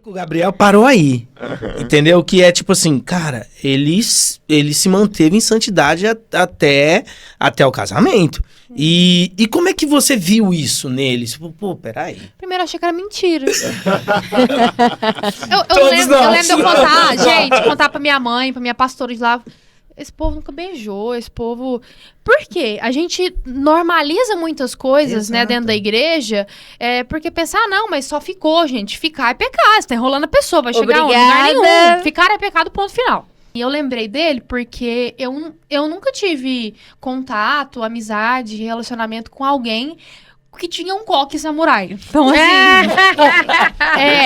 O Gabriel parou aí, entendeu? Que é tipo assim, cara, ele se manteve em santidade até o casamento. E como é que você viu isso nele? Tipo, pô, peraí. Primeiro eu achei que era mentira. eu Todos lembro nós. de eu contar, gente, contar pra minha mãe, pra minha pastora de lá. Esse povo nunca beijou, esse povo... Por quê? A gente normaliza muitas coisas, né, dentro da igreja, porque pensar, não, mas só ficou, gente. Ficar é pecado, você tá enrolando a pessoa, vai chegar onde? Lugar nenhum. Ficar é pecado, ponto final. E eu lembrei dele porque eu nunca tive contato, amizade, relacionamento com alguém que tinha um coque samurai. Então,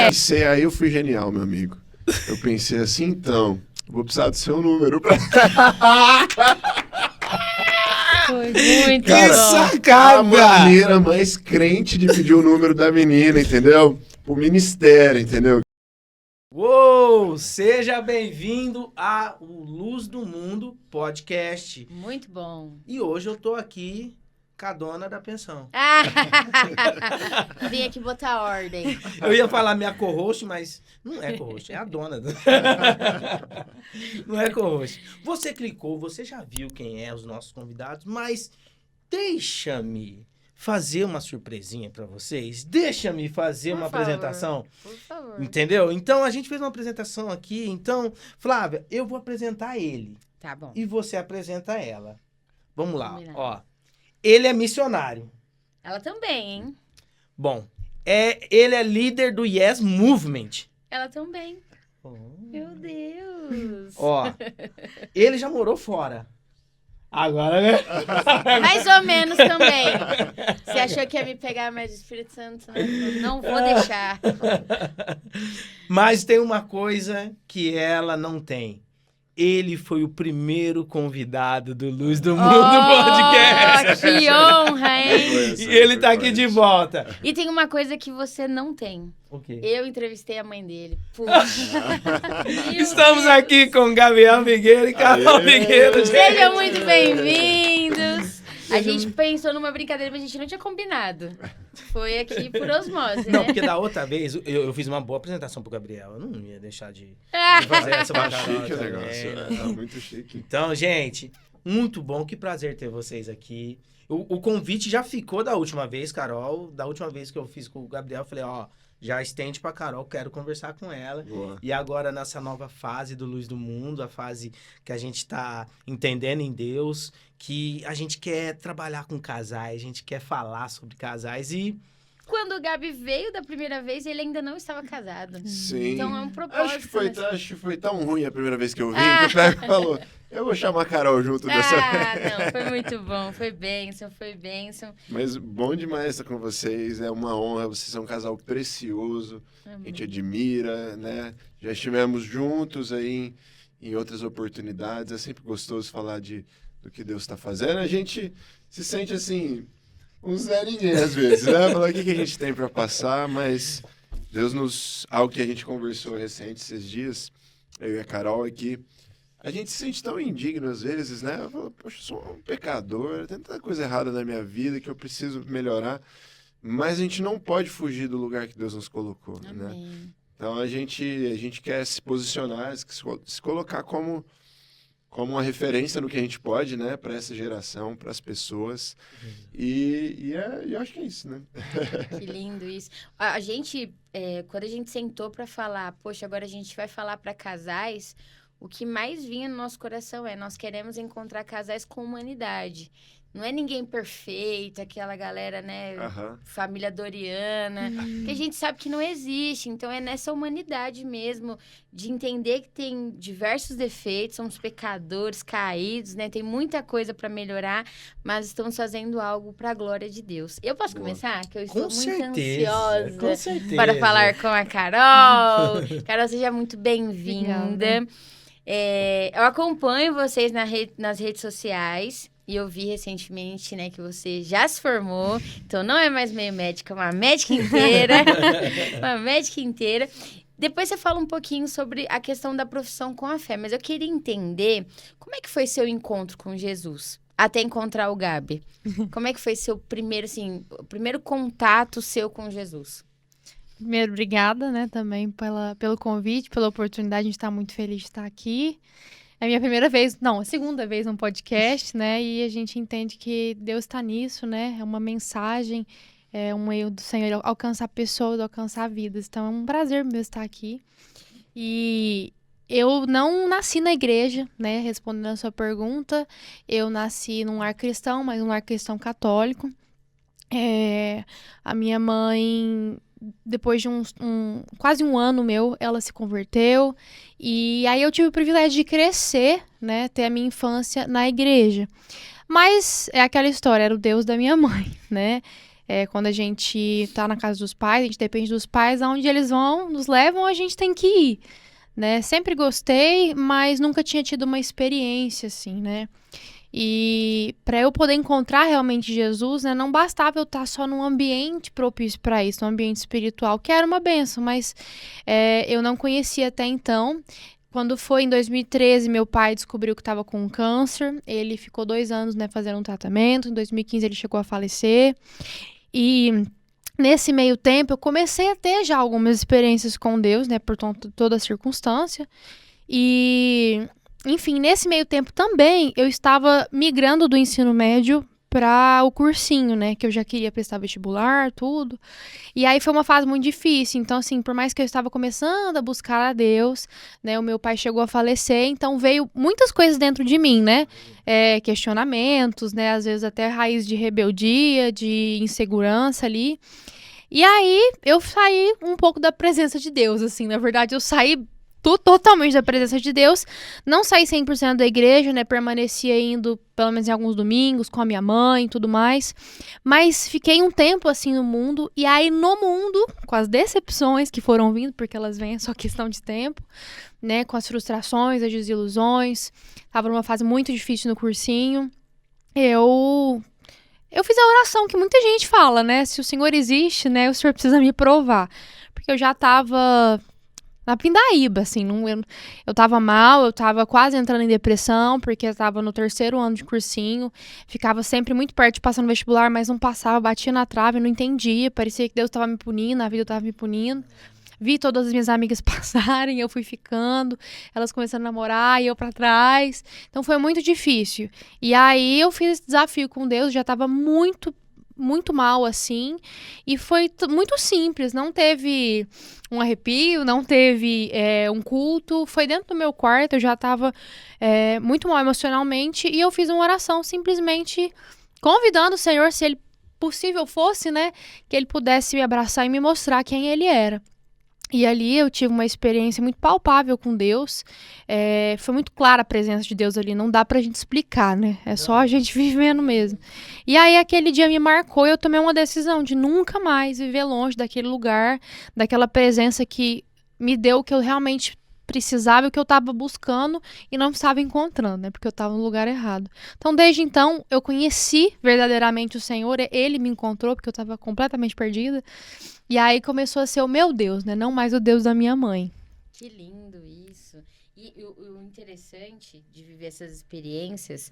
assim... Aí eu fui genial, meu amigo. Eu pensei assim, então... Vou precisar do seu número pra... Foi muito Que bom. sacada! A maneira mais crente de pedir o número da menina, entendeu? O ministério, entendeu? Uou! Seja bem-vindo a o Luz do Mundo podcast. Muito bom. E hoje eu tô aqui com a dona da pensão. Vim aqui botar ordem. Eu ia falar minha co-host, mas não é co-host, é a dona. Não é co-host. Você clicou, você já viu quem é os nossos convidados, mas deixa-me fazer uma surpresinha pra vocês. Deixa-me fazer uma apresentação. Por favor. Entendeu? Então, a gente fez uma apresentação aqui. Então, Flávia, eu vou apresentar ele. Tá bom. E você apresenta ela. Vamos lá, Combinado. ó. Ele é missionário. Ela também, hein? Bom, ele é líder do Yes Movement. Ela também. Meu Deus. Ó, ele já morou fora. Agora, né? Mais ou menos também. Você achou que ia me pegar mais do Espírito Santo? Né? Não vou deixar. Mas tem uma coisa que ela não tem. Ele foi o primeiro convidado do Luz do Mundo Podcast. Que honra, hein? E ele tá aqui de volta. E tem uma coisa que você não tem. O quê? Eu entrevistei a mãe dele. Puxa. Estamos aqui com Gabriel Figueira e Carol Figueira. Sejam muito bem-vindos. A gente pensou numa brincadeira, mas a gente não tinha combinado. Foi aqui por osmose, Não, né? porque da outra vez eu fiz uma boa apresentação pro Gabriel. Eu não ia deixar de fazer essa Tá bacana chique o também, negócio, né? tá muito chique. Então, gente, muito bom. Que prazer ter vocês aqui. O convite já ficou da última vez, Carol. Da última vez que eu fiz com o Gabriel, eu falei, ó, já estende pra Carol, quero conversar com ela. Boa. E agora, nessa nova fase do Luz do Mundo, a fase que a gente tá entendendo em Deus, que a gente quer trabalhar com casais, a gente quer falar sobre casais e... Quando o Gabi veio da primeira vez, ele ainda não estava casado. Sim. Então é um propósito. Acho que foi tão ruim a primeira vez que eu vim, que o Pepe falou, eu vou chamar a Carol junto dessa vez. Não, foi muito bom. Foi bênção. Mas bom demais estar com vocês, é uma honra, vocês são um casal precioso, a gente admira, né? Já estivemos juntos aí em outras oportunidades, é sempre gostoso falar do que Deus está fazendo, a gente se sente assim... Um Zé Ninguém, às vezes, né? Falar o que a gente tem pra passar, mas Deus nos... Algo que a gente conversou recente esses dias, eu e a Carol aqui, a gente se sente tão indigno às vezes, né? Eu falo, poxa, eu sou um pecador, tem tanta coisa errada na minha vida que eu preciso melhorar, mas a gente não pode fugir do lugar que Deus nos colocou, né? Amém. Então a gente quer se posicionar, se colocar como uma referência no que a gente pode, né, para essa geração, para as pessoas. E eu acho que é isso, né? Que lindo isso. A gente, quando a gente sentou para falar, poxa, agora a gente vai falar para casais, o que mais vinha no nosso coração nós queremos encontrar casais com humanidade. Não é ninguém perfeito, aquela galera, né, família Doriana, que a gente sabe que não existe. Então, é nessa humanidade mesmo, de entender que tem diversos defeitos, somos pecadores, caídos, né, tem muita coisa para melhorar, mas estamos fazendo algo para a glória de Deus. Eu posso começar? Que eu estou muito ansiosa para falar com a Carol. Carol, seja muito bem-vinda. Eu acompanho vocês nas redes sociais. E eu vi recentemente, né, que você já se formou. Então, não é mais meio médica, é uma médica inteira. Uma médica inteira. Depois você fala um pouquinho sobre a questão da profissão com a fé. Mas eu queria entender como é que foi seu encontro com Jesus até encontrar o Gabi. Como é que foi seu primeiro, assim, o primeiro contato seu com Jesus? Primeiro, obrigada, né, também pelo convite, pela oportunidade. A gente está muito feliz de estar aqui. É a minha primeira vez, não, a segunda vez num podcast, né? E a gente entende que Deus está nisso, né? É uma mensagem, é um erro do Senhor alcançar pessoas, alcançar vidas. Então é um prazer mesmo estar aqui. E eu não nasci na igreja, né? Respondendo a sua pergunta, eu nasci num lar cristão, mas num lar cristão católico. A minha mãe, depois de quase um ano ela se converteu. E aí eu tive o privilégio de crescer, né? Ter a minha infância na igreja. Mas é aquela história, era o Deus da minha mãe, né? Quando a gente tá na casa dos pais, a gente depende dos pais, aonde eles nos levam, a gente tem que ir, né? Sempre gostei, mas nunca tinha tido uma experiência, assim, né? E para eu poder encontrar realmente Jesus, né, não bastava eu estar só num ambiente propício para isso, num ambiente espiritual, que era uma bênção, mas eu não conhecia até então. Quando foi em 2013, meu pai descobriu que estava com câncer. Ele ficou 2 anos, né, fazendo um tratamento. Em 2015 ele chegou a falecer. E nesse meio tempo eu comecei a ter já algumas experiências com Deus, né, por toda a circunstância. E enfim, nesse meio tempo também, eu estava migrando do ensino médio para o cursinho, né? Que eu já queria prestar vestibular, tudo. E aí foi uma fase muito difícil. Então, assim, por mais que eu estava começando a buscar a Deus, né? O meu pai chegou a falecer, então veio muitas coisas dentro de mim, né? Questionamentos, né? Às vezes até raiz de rebeldia, de insegurança ali. E aí, eu saí um pouco da presença de Deus, assim. Na verdade, eu saí totalmente da presença de Deus, não saí 100% da igreja, né, permanecia indo pelo menos em alguns domingos com a minha mãe e tudo mais, mas fiquei um tempo assim no mundo, e aí no mundo, com as decepções que foram vindo, porque elas vêm, é só questão de tempo, né, com as frustrações, as desilusões, tava numa fase muito difícil no cursinho, eu fiz a oração que muita gente fala, né, se o Senhor existe, né, o Senhor precisa me provar, porque eu já tava na pindaíba, assim, eu tava mal, eu tava quase entrando em depressão, porque eu tava no 3º ano de cursinho, ficava sempre muito perto de passar no vestibular, mas não passava, batia na trave, não entendia, parecia que Deus tava me punindo, a vida tava me punindo. Vi todas as minhas amigas passarem, eu fui ficando, elas começando a namorar e eu pra trás, então foi muito difícil. E aí eu fiz esse desafio com Deus, já tava muito mal, assim, e foi muito simples, não teve um arrepio, não teve um culto, foi dentro do meu quarto, eu já estava muito mal emocionalmente, e eu fiz uma oração simplesmente convidando o Senhor, se ele possível fosse, né, que ele pudesse me abraçar e me mostrar quem ele era. E ali eu tive uma experiência muito palpável com Deus, foi muito clara a presença de Deus ali, não dá pra gente explicar, né, é só a gente vivendo mesmo. E aí aquele dia me marcou e eu tomei uma decisão de nunca mais viver longe daquele lugar, daquela presença que me deu o que eu realmente precisava, o que eu estava buscando e não estava encontrando, né, porque eu estava no lugar errado. Então desde então eu conheci verdadeiramente o Senhor, ele me encontrou porque eu estava completamente perdida. E aí começou a ser o meu Deus, né? Não mais o Deus da minha mãe. Que lindo isso. E o interessante de viver essas experiências,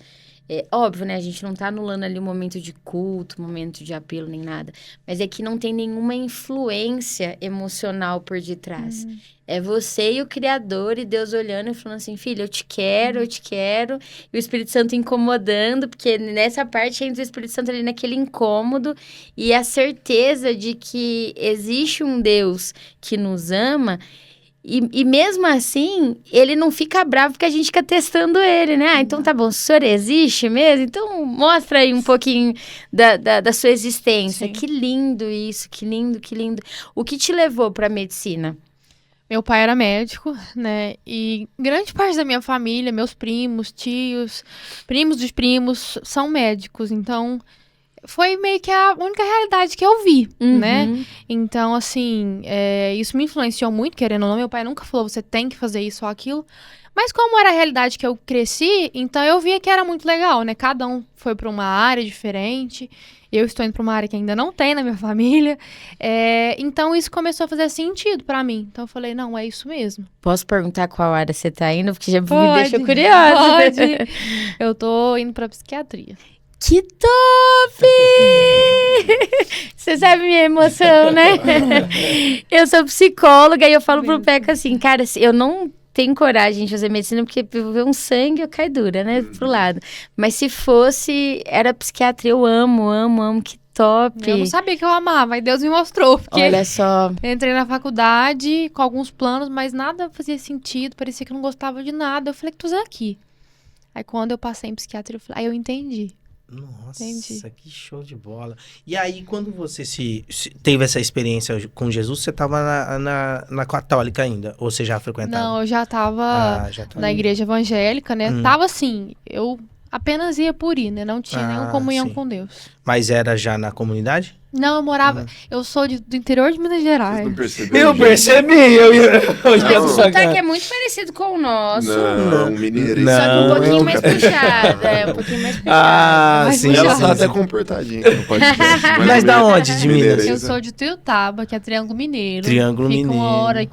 óbvio, né? A gente não tá anulando ali o momento de culto, momento de apelo, nem nada. Mas é que não tem nenhuma influência emocional por detrás. É você e o Criador e Deus olhando e falando assim, filho, eu te quero. E o Espírito Santo incomodando, porque nessa parte entra o Espírito Santo ali naquele incômodo e a certeza de que existe um Deus que nos ama. E mesmo assim, ele não fica bravo porque a gente fica testando ele, né? Então tá bom, o senhor existe mesmo? Então mostra aí um pouquinho da sua existência. Sim. Que lindo isso, que lindo. O que te levou pra medicina? Meu pai era médico, né? E grande parte da minha família, meus primos, tios, primos dos primos, são médicos. Então foi meio que a única realidade que eu vi, né? Então, assim, isso me influenciou muito, querendo ou não. Meu pai nunca falou, você tem que fazer isso ou aquilo. Mas como era a realidade que eu cresci, então eu via que era muito legal, né? Cada um foi para uma área diferente. Eu estou indo para uma área que ainda não tem na minha família. Então, isso começou a fazer sentido para mim. Então, eu falei, não, é isso mesmo. Posso perguntar qual área você tá indo? Porque já me deixou curiosa. Pode. Eu tô indo para psiquiatria. Que top! Você sabe minha emoção, né? Eu sou psicóloga e eu falo pro Peca assim, cara, eu não tenho coragem de fazer medicina porque ver um sangue eu caio dura, né? Pro lado. Mas se fosse, era psiquiatria, eu amo, que top. Eu não sabia que eu amava, aí Deus me mostrou. Porque Olha só. eu entrei na faculdade com alguns planos, mas nada fazia sentido, parecia que eu não gostava de nada. Eu falei, que tô aqui. Aí quando eu passei em psiquiatria, aí eu entendi. Nossa, Entendi. que show de bola. E aí, quando você teve essa experiência com Jesus, você tava na católica ainda? Ou você já frequentava? Não, eu já tava já tá na igreja evangélica, né? Tava assim, eu apenas ia por ir, né? Não tinha nenhuma comunhão sim. com Deus. Mas era já na comunidade? Não, eu morava... Eu sou do interior de Minas Vocês Gerais. não perceberam? Eu gente? percebi, eu ia Mas o do sotaque é muito parecido com o nosso. Não, mineiro. Não. Só que um pouquinho mais cara. puxado. Um pouquinho mais puxado. Ah, Mas sim. Ela sim, tá sim. até comportadinha no podcast. Mas da onde de Minas? Mineireza. Eu sou de Tuiutaba, que é Triângulo Mineiro. Triângulo Fica Mineiro.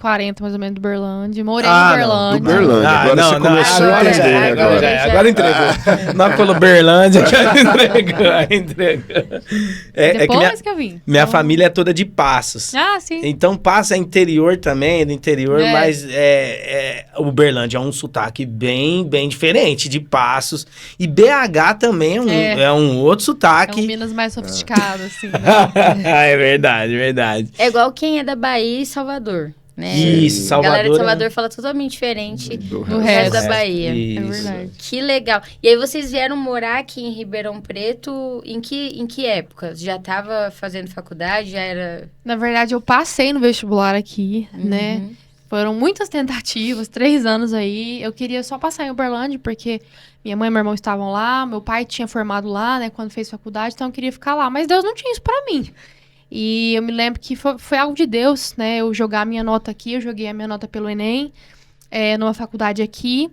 1h40 mais ou menos do Berlândia. Morei em Não, Uberlândia. do Berlândia. Agora você começou a entender, Agora entregou. Não pelo Berlândia, que entregou. É que Depois que eu vim. minha Então- família é toda de Passos. Ah, sim. Então passa interior também, do interior, É. mas o Uberlândia é um sotaque bem diferente de Passos. E BH também é um outro É sotaque. um Minas mais sofisticado, assim. Né? É verdade. É igual quem é da Bahia e Salvador, né? Isso, A galera de Salvador. Salvador fala totalmente diferente Do do resto. resto da Bahia. É Isso. verdade. Que legal. E aí vocês vieram morar aqui em Ribeirão Preto em que época? Já tava fazendo faculdade? Já era... Na verdade, eu passei no vestibular aqui, né? Uhum. Foram muitas tentativas, 3 anos aí. Eu queria só passar em Uberlândia, porque minha mãe e meu irmão estavam lá, meu pai tinha formado lá, né, quando fez faculdade, então eu queria ficar lá. Mas Deus não tinha isso pra mim. E eu me lembro que foi algo de Deus, né? Eu jogar a minha nota aqui, eu joguei a minha nota pelo Enem, numa faculdade aqui.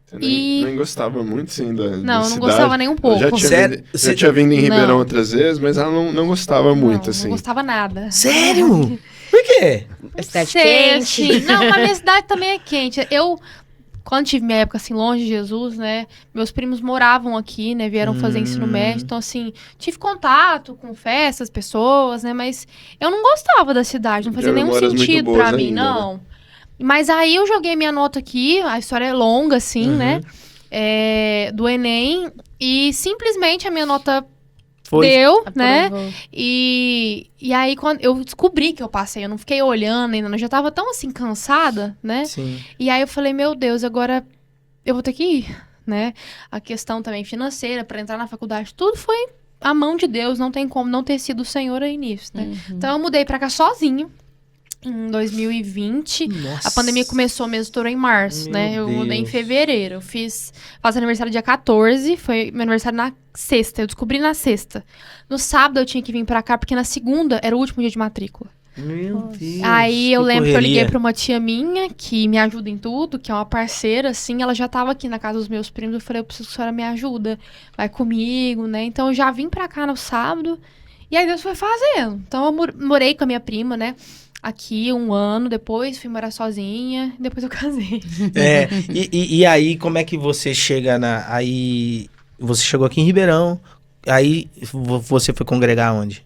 Você E- nem gostava muito, sim, da Não, eu não cidade. gostava nem um pouco. Eu já tinha, Sério? vindo, já tinha vindo em Ribeirão Não. outras vezes, mas ela não gostava muito, não, assim. Não gostava nada. Sério? Por quê? A cidade Sei, quente. assim, não, mas minha cidade também é quente. Eu, quando tive minha época, assim, longe de Jesus, né? Meus primos moravam aqui, né? Vieram fazer ensino médio. Então, assim, tive contato com festas, pessoas, né? Mas eu não gostava da cidade. Não fazia Tem nenhum memórias muito sentido boas pra mim, ainda, não. Mas aí eu joguei minha nota aqui. A história é longa, assim, né? Do Enem. E simplesmente a minha nota Foi. deu, né? Aprovou. E aí, quando eu descobri que eu passei, eu não fiquei olhando ainda, eu já tava tão assim, cansada, né? Sim. E aí eu falei, meu Deus, agora eu vou ter que ir, né? A questão também financeira, pra entrar na faculdade, tudo foi a mão de Deus, não tem como não ter sido o Senhor aí nisso, né? Então eu mudei pra cá sozinho, em 2020. Nossa. A pandemia começou mesmo, estourou em março, Meu né? Eu mudei em Deus. fevereiro. Faço aniversário dia 14, foi meu aniversário na sexta. Eu descobri na sexta. No sábado eu tinha que vir pra cá, porque na segunda era o último dia de matrícula. Meu Deus. Aí eu lembro que eu correria. liguei pra uma tia minha, que me ajuda em tudo, que é uma parceira, assim. Ela já tava aqui na casa dos meus primos. Eu falei, eu preciso que a senhora me ajuda. Vai comigo, né? Então eu já vim pra cá no sábado. E aí Deus foi fazendo. Então eu morei com a minha prima, né? Aqui 1 ano, depois fui morar sozinha, depois eu casei. E aí, como é que você chega aí, você chegou aqui em Ribeirão, aí você foi congregar onde?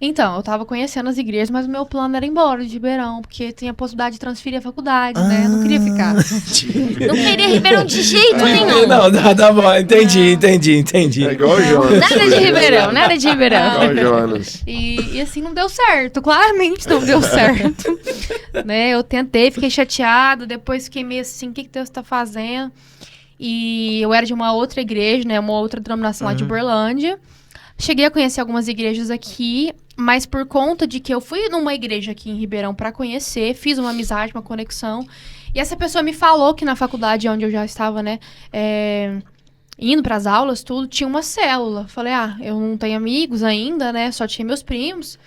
Então, eu tava conhecendo as igrejas, mas o meu plano era ir embora de Ribeirão, porque tinha a possibilidade de transferir a faculdade, né? Eu não queria ficar. Não queria Ribeirão de jeito nenhum. Não, tá bom, entendi. É igual o Jonas. Nada de Ribeirão, nada de Ribeirão. Igual o Jonas. E assim, não deu certo. Claramente não deu certo. Né? Eu tentei, fiquei chateada, depois fiquei meio assim, o que Deus tá fazendo? E eu era de uma outra igreja, né? Uma outra denominação lá de Uberlândia. Cheguei a conhecer algumas igrejas aqui, mas por conta de que eu fui numa igreja aqui em Ribeirão pra conhecer, fiz uma amizade, uma conexão. E essa pessoa me falou que na faculdade onde eu já estava, né? Indo pras aulas, tudo, tinha uma célula. Falei, eu não tenho amigos ainda, né? Só tinha meus primos.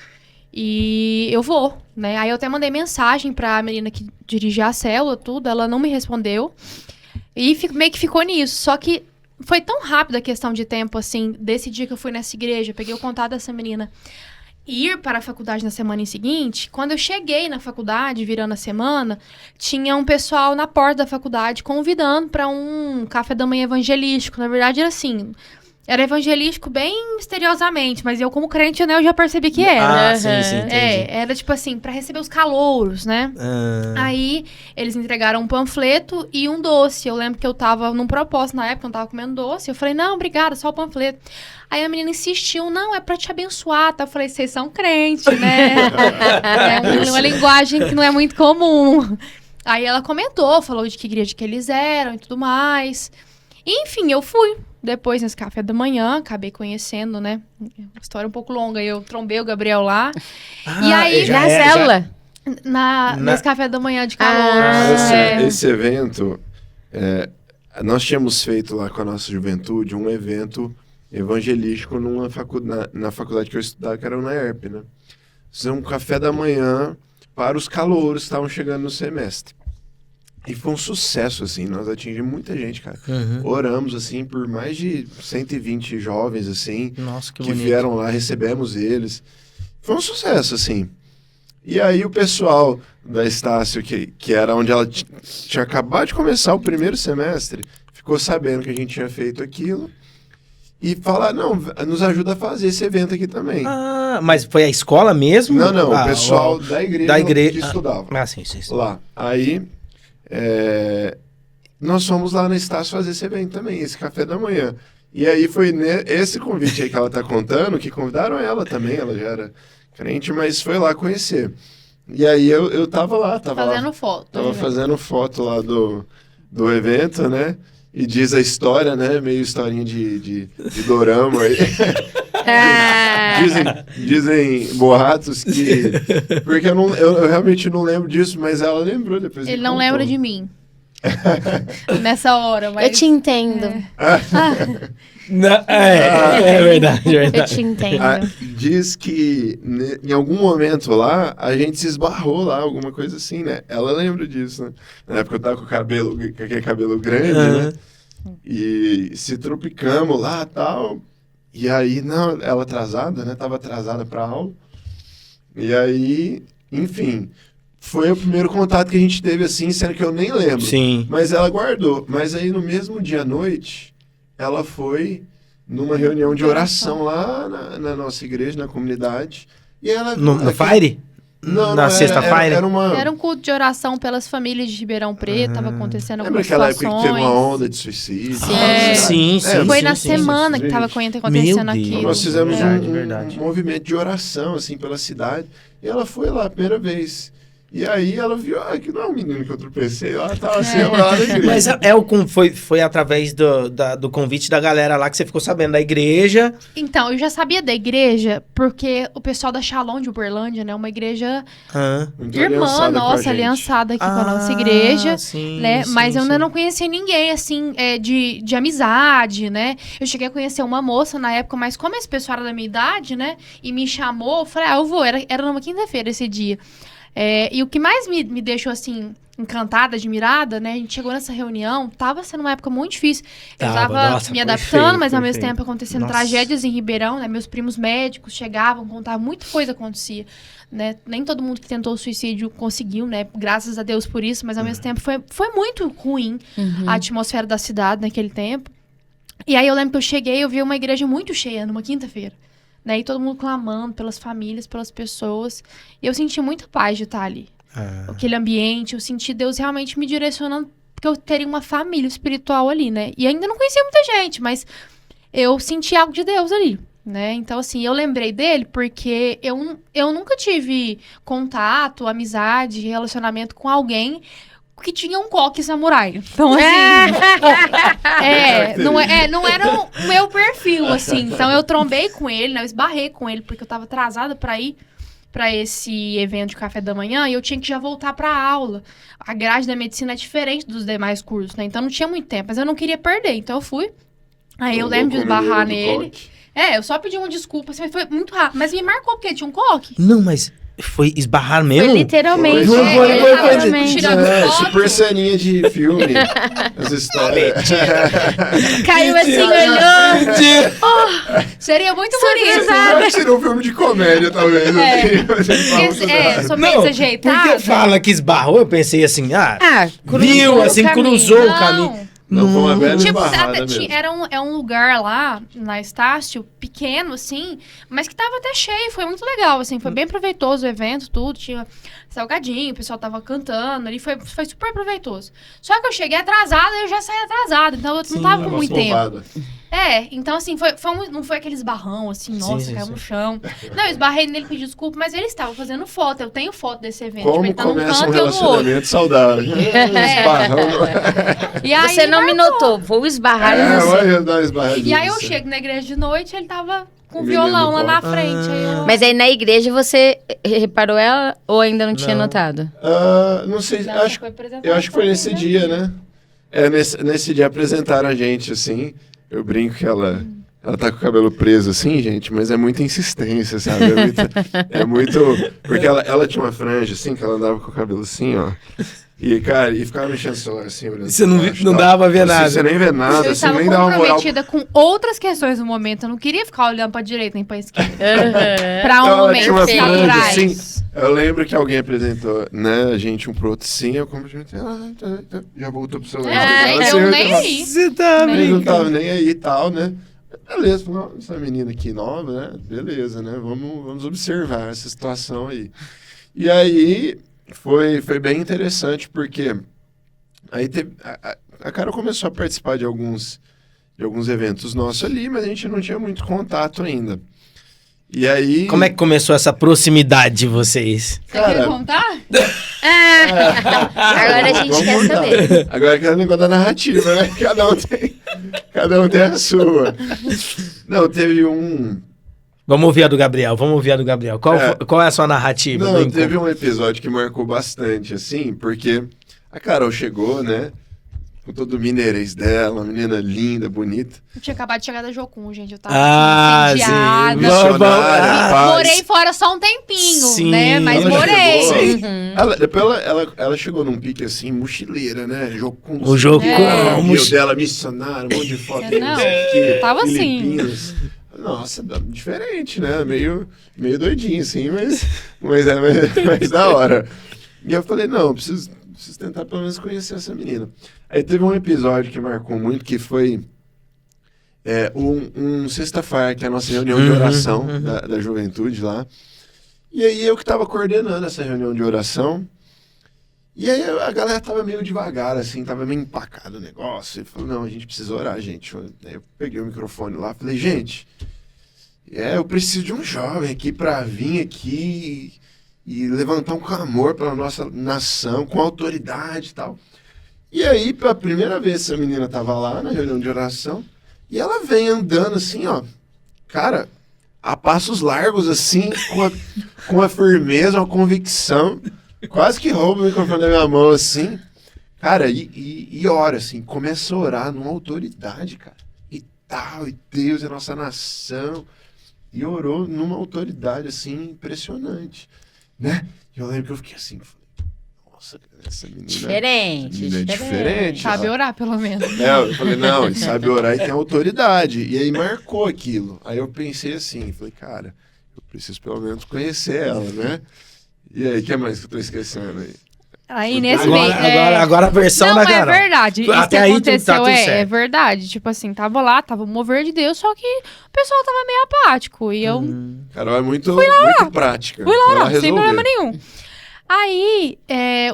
E eu vou, né? Aí eu até mandei mensagem pra menina que dirigia a célula, tudo. Ela não me respondeu. E meio que ficou nisso. Só que foi tão rápido a questão de tempo, assim, desse dia que eu fui nessa igreja, peguei o contato dessa menina, ir para a faculdade na semana seguinte. Quando eu cheguei na faculdade, virando a semana, tinha um pessoal na porta da faculdade convidando para um café da manhã evangelístico. Na verdade, era assim, Era evangelístico bem misteriosamente, mas eu, como crente, né, eu já percebi que era. Ah, sim, entendi. Era tipo assim, pra receber os calouros, né? Aí, eles entregaram um panfleto e um doce. Eu lembro que eu tava num propósito na época, eu não tava comendo doce. Eu falei, não, obrigada, só o panfleto. Aí a menina insistiu, não, é pra te abençoar, tá? Eu falei, vocês são crentes, né? É uma linguagem que não é muito comum. Aí ela comentou, falou de que igreja que eles eram e tudo mais. E, enfim, eu fui. Depois, nesse café da manhã, acabei conhecendo, né? Uma história um pouco longa. Eu trombei o Gabriel lá. E aí, Na célula? Nesse café da manhã de calor. Esse evento, nós tínhamos feito lá com a nossa juventude um evento evangelístico na faculdade que eu estudava, que era na ERP, né? Fizemos um café da manhã para os calouros que estavam chegando no semestre. E foi um sucesso, assim, nós atingimos muita gente, cara. Oramos, assim, por mais de 120 jovens, assim, Nossa, que vieram lá, recebemos eles. Foi um sucesso, assim. E aí o pessoal da Estácio, que era onde ela tinha acabado de começar o primeiro semestre, ficou sabendo que a gente tinha feito aquilo e falaram, não, nos ajuda a fazer esse evento aqui também. Ah, mas foi a escola mesmo? Não, o pessoal da igreja que estudava. Ah, sim. Lá. Aí... nós fomos lá na Estácio fazer esse evento também, esse café da manhã. E aí foi esse convite aí que ela tá contando, que convidaram ela também, ela já era crente, mas foi lá conhecer. E aí eu tava lá, fazendo foto. Tava fazendo foto lá do evento, né? E diz a história, né? Meio historinha de dorama aí. Dizem boatos que... Porque eu realmente não lembro disso, mas ela lembrou depois. Ele não lembra de mim. Nessa hora, mas... Eu te entendo. É verdade. Eu te entendo. Diz que em algum momento lá, a gente se esbarrou lá, alguma coisa assim, né? Ela lembra disso, né? Na época eu tava com aquele cabelo grande, né? E se tropicamos lá e tal... E aí, não, ela atrasada, né? Tava atrasada pra aula. E aí, enfim, foi o primeiro contato que a gente teve, assim, sendo que eu nem lembro. Sim. Mas ela guardou. Mas aí, no mesmo dia à noite, ela foi numa reunião de oração lá na nossa igreja, na comunidade. E ela... No Fire? Não, na sexta-feira? Era um culto de oração pelas famílias de Ribeirão Preto, tava acontecendo algumas situações. situações. Lembra aquela época que teve uma onda de suicídio? Sim. Foi na semana que tava acontecendo aquilo. Nós fizemos um movimento de oração, assim, pela cidade. E ela foi lá a primeira vez. E aí ela viu, que não é um menino que eu tropecei. Ela tava assim, lá na igreja. Mas foi através do convite da galera lá que você ficou sabendo da igreja. Então, eu já sabia da igreja, porque o pessoal da Shalom de Uberlândia, né? Uma igreja irmã nossa, aliançada aqui com a nossa igreja. Sim, né? Mas eu ainda não conhecia ninguém, assim, de amizade, né? Eu cheguei a conhecer uma moça na época, mas como esse pessoal era da minha idade, né? E me chamou, eu falei, eu vou. Era numa quinta-feira esse dia. E o que mais me deixou, assim, encantada, admirada, né? A gente chegou nessa reunião, tava sendo uma época muito difícil. Eu tava me adaptando, mas ao mesmo tempo acontecendo tragédias em Ribeirão, né? Meus primos médicos chegavam, contavam, muita coisa acontecia, né? Nem todo mundo que tentou o suicídio conseguiu, né? Graças a Deus por isso, mas ao mesmo tempo foi muito ruim a atmosfera da cidade naquele tempo. E aí eu lembro que eu cheguei, eu vi uma igreja muito cheia numa quinta-feira. Né? E todo mundo clamando pelas famílias, pelas pessoas. E eu senti muita paz de estar ali. Aquele ambiente, eu senti Deus realmente me direcionando, porque eu teria uma família espiritual ali, né? E ainda não conhecia muita gente, mas eu senti algo de Deus ali, né? Então, assim, eu lembrei dele porque eu nunca tive contato, amizade, relacionamento com alguém que tinha um coque samurai. Então, assim... não era o meu perfil, assim. Então, eu trombei com ele, né? Eu esbarrei com ele, porque eu tava atrasada pra ir pra esse evento de café da manhã e eu tinha que já voltar pra aula. A grade da medicina é diferente dos demais cursos, né? Então, não tinha muito tempo. Mas eu não queria perder, então eu fui. Aí eu lembro de esbarrar nele. Eu só pedi uma desculpa, assim, mas foi muito rápido. Mas me marcou porque tinha um coque. Não, mas... Foi esbarrar mesmo? Foi literalmente. Foi super ceninha de filme. Essa história. Caiu assim, olhou. Seria muito bonito. Seria um filme de comédia, talvez. Sou meio desajeitado. Porque fala que esbarrou, eu pensei assim, viu, assim, cruzou o caminho. Não, foi uma bela Tipo, esbarrada mesmo. é um lugar lá, na Estácio, pequeno, assim, mas que tava até cheio, foi muito legal, assim, foi bem proveitoso o evento, tudo, tinha salgadinho, o pessoal tava cantando ali, foi super proveitoso. Só que eu cheguei atrasada, eu já saí atrasada, então eu não tava com muito tempo. Então assim, não foi aquele esbarrão, assim, nossa, caiu no chão. Não, eu esbarrei nele, pedi desculpa, mas ele estava fazendo foto, eu tenho foto desse evento. Como tipo, ele tá num começa um canto e eu no outro. relacionamento saudável? Esbarrão. E aí, Você não me notou, vou esbarrar em você. Vai dar uma esbarradinha. E aí eu você. chego na igreja de noite, ele tava com O o menino violão lá no na colo. frente. Aí eu... Mas aí na igreja você reparou ela ou ainda não tinha Não. notado? Não sei, Não, eu acho que foi nesse né? dia, né? Nesse dia apresentaram a gente, assim. Eu brinco que ela tá com o cabelo preso, assim, gente, mas é muita insistência, sabe? É muito... Porque ela tinha uma franja, assim, que ela andava com o cabelo assim, ó. E, cara, e ficava mexendo o celular assim, olhando Você não, pra baixo, não tal. dava pra ver Assim, nada. Você nem vê nada, Eu assim, estava nem dá uma moral. comprometida com outras questões no momento. Eu não queria ficar olhando pra direita nem pra esquerda. Aham. Pra Ela homens tinha uma franja, naturais. assim. Eu lembro que alguém apresentou, né, a gente um pro outro sim, eu cumprimentei, já voltou pro celular. É, Ela, eu assim, nem tava- aí. Você tá Nem Eles não brincando. estavam nem aí e tal, né? Beleza, falei, "Ó, essa menina aqui nova, né? Beleza, né? Vamos observar essa situação aí." E aí foi bem interessante, porque aí a Carol começou a participar de alguns eventos nossos ali, mas a gente não tinha muito contato ainda. E aí... Como é que começou essa proximidade de vocês? Você quer contar? Agora a gente Vamos quer mudar. saber. Agora que é o negócio da narrativa, né? Cada um tem a sua. Não, teve um... Vamos ouvir a do Gabriel, Qual, É. qual é a sua narrativa? do Não, encontro? teve um episódio que marcou bastante, assim, porque a Carol chegou, né? Com todo o mineirês dela, uma menina linda, bonita. Eu tinha acabado de chegar da Jocum, gente. Eu tava Ah, assim, entediada. sim. Missionária, Ah, paz. Morei fora só um tempinho, Sim. né? Mas Ela morei. chegou, Uhum. Depois ela chegou num pique assim, mochileira, né? Jocum. O Jocum, O mochi- dela, missionário, um monte de foto. É, não, sei o quê, tava assim. Filipinas. Nossa, diferente, né? Meio doidinho, assim, mas da hora. E eu falei, não, preciso tentar pelo menos conhecer essa menina. Aí teve um episódio que marcou muito, que foi um sexta-feira, que é a nossa reunião de oração da juventude lá. E aí eu que tava coordenando essa reunião de oração. E aí a galera tava meio devagar, assim, tava meio empacado o negócio. E falou, não, a gente precisa orar, gente. Aí eu peguei o microfone lá, falei, gente, eu preciso de um jovem aqui pra vir aqui e levantar um clamor pela nossa nação, com autoridade e tal. E aí, pela primeira vez, essa menina tava lá na reunião de oração, e ela vem andando assim, ó, cara, a passos largos, assim, com a firmeza, uma convicção, quase que rouba o microfone da minha mão, assim, cara, e ora, assim, começa a orar numa autoridade, cara, e tal, e Deus é a nossa nação, e orou numa autoridade, assim, impressionante, né? E eu lembro que eu fiquei assim, falei, nossa, essa menina... Diferente. É diferente. Sabe orar, pelo menos. Eu falei, não, ele sabe orar e tem autoridade. E aí marcou aquilo. Aí eu pensei assim, falei, cara, eu preciso pelo menos conhecer ela, né? E aí, o que mais que eu tô esquecendo aí? Aí nesse Agora, meio. agora a versão Não, da é Carol. verdade. Isso Até que aí aconteceu tá tudo é certo. verdade. Tipo assim, tava lá, tava o mover de Deus, só que o pessoal tava meio apático. E eu Carol é muito prática. fui Ela lá, sem resolveu. problema nenhum. Aí,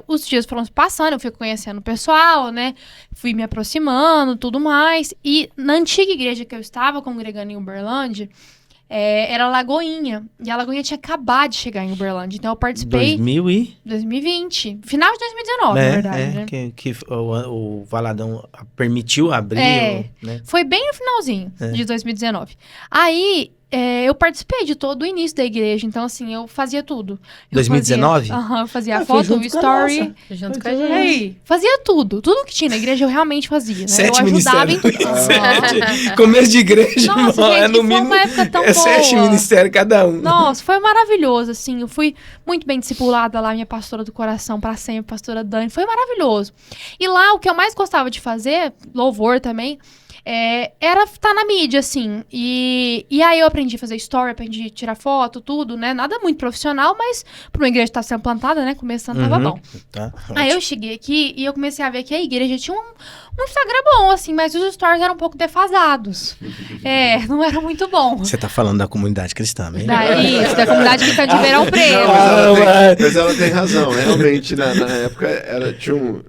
os dias foram se passando, eu fui conhecendo o pessoal, né? Fui me aproximando, tudo mais. E na antiga igreja que eu estava congregando em Uberlândia, era Lagoinha. E a Lagoinha tinha acabado de chegar em Uberlândia. Então eu participei 2020. Final de 2019, na verdade, né? que o Valadão permitiu abrir, né? Foi bem no finalzinho de 2019. Aí, eu participei de todo o início da igreja. Então, assim, eu fazia tudo. 2019? Eu fazia a Ah, foi foto, o junto com a story. nossa. Junto com a Pois é. gente. Aí, fazia tudo. Tudo que tinha na igreja eu realmente fazia, né? 7 eu ajudava em tudo. ministérios. Começo de igreja, Nossa, irmão, gente, é no e foi mínimo uma época tão 7 boa. ministérios cada um. Nossa, foi maravilhoso, assim. Eu fui muito bem discipulada lá, minha pastora do coração pra sempre, pastora Dani. Foi maravilhoso. E lá, o que eu mais gostava de fazer, louvor também, era estar na mídia, assim. E aí eu aprendi a fazer story, aprendi a tirar foto, tudo, né? Nada muito profissional, mas pra uma igreja que tá sendo plantada, né? Começando, tava bom. Tá. Aí eu cheguei aqui e eu comecei a ver que a igreja tinha um Instagram bom, assim, mas os stories eram um pouco defasados. Não era muito bom. Você tá falando da comunidade cristã, né? Isso, da comunidade que de Ribeirão Preto. Mas ela tem razão. Realmente, na época, tinha um...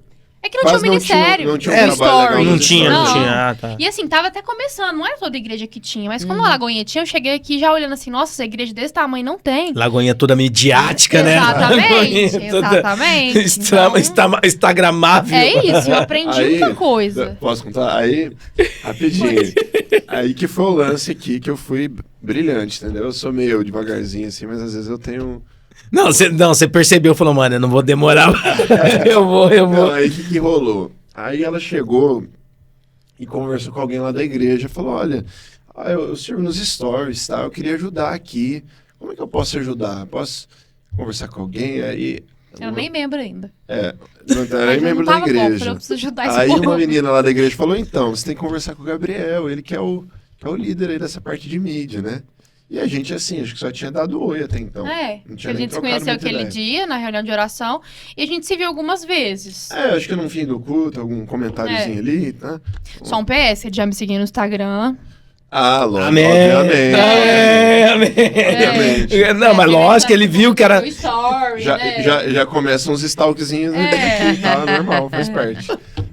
É que não tinha um ministério. Não tinha um trabalho legal. Não tinha. Não. Tá. E assim, tava até começando, não era toda igreja que tinha, mas quando a Lagoinha tinha, eu cheguei aqui já olhando assim, nossa, essa igreja desse tamanho não tem. Lagoinha toda midiática, né? Exatamente, exatamente. Instagramável. É isso, eu aprendi muita coisa. Posso contar? Aí, rapidinho. Aí que foi o lance aqui que eu fui brilhante, entendeu? Eu sou meio devagarzinho assim, mas às vezes eu tenho... Não, você percebeu, falou, mano, eu não vou demorar. eu vou. Não, aí o que rolou? Aí ela chegou e conversou com alguém lá da igreja, falou, olha, eu sirvo nos stories, tá? Eu queria ajudar aqui. Como é que eu posso ajudar? Posso conversar com alguém? Aí... Eu nem membro ainda. Não era nem membro da igreja. Eu preciso ajudar esse Aí povo. uma menina lá da igreja falou, então, você tem que conversar com o Gabriel, ele que é o líder aí dessa parte de mídia, né? E a gente, assim, acho que só tinha dado oi até então. Não tinha a nem gente se trocado conheceu muita aquele ideia. dia, na reunião de oração, e a gente se viu algumas vezes. Acho que no fim do culto, algum comentáriozinho ali, tá? Só um PS, ele já me seguiu no Instagram. Lógico, Amém. obviamente. Amém. Não, mas lógico que ele viu que era... Story, Já começam uns stalkzinhos aqui, tá? Normal, faz parte.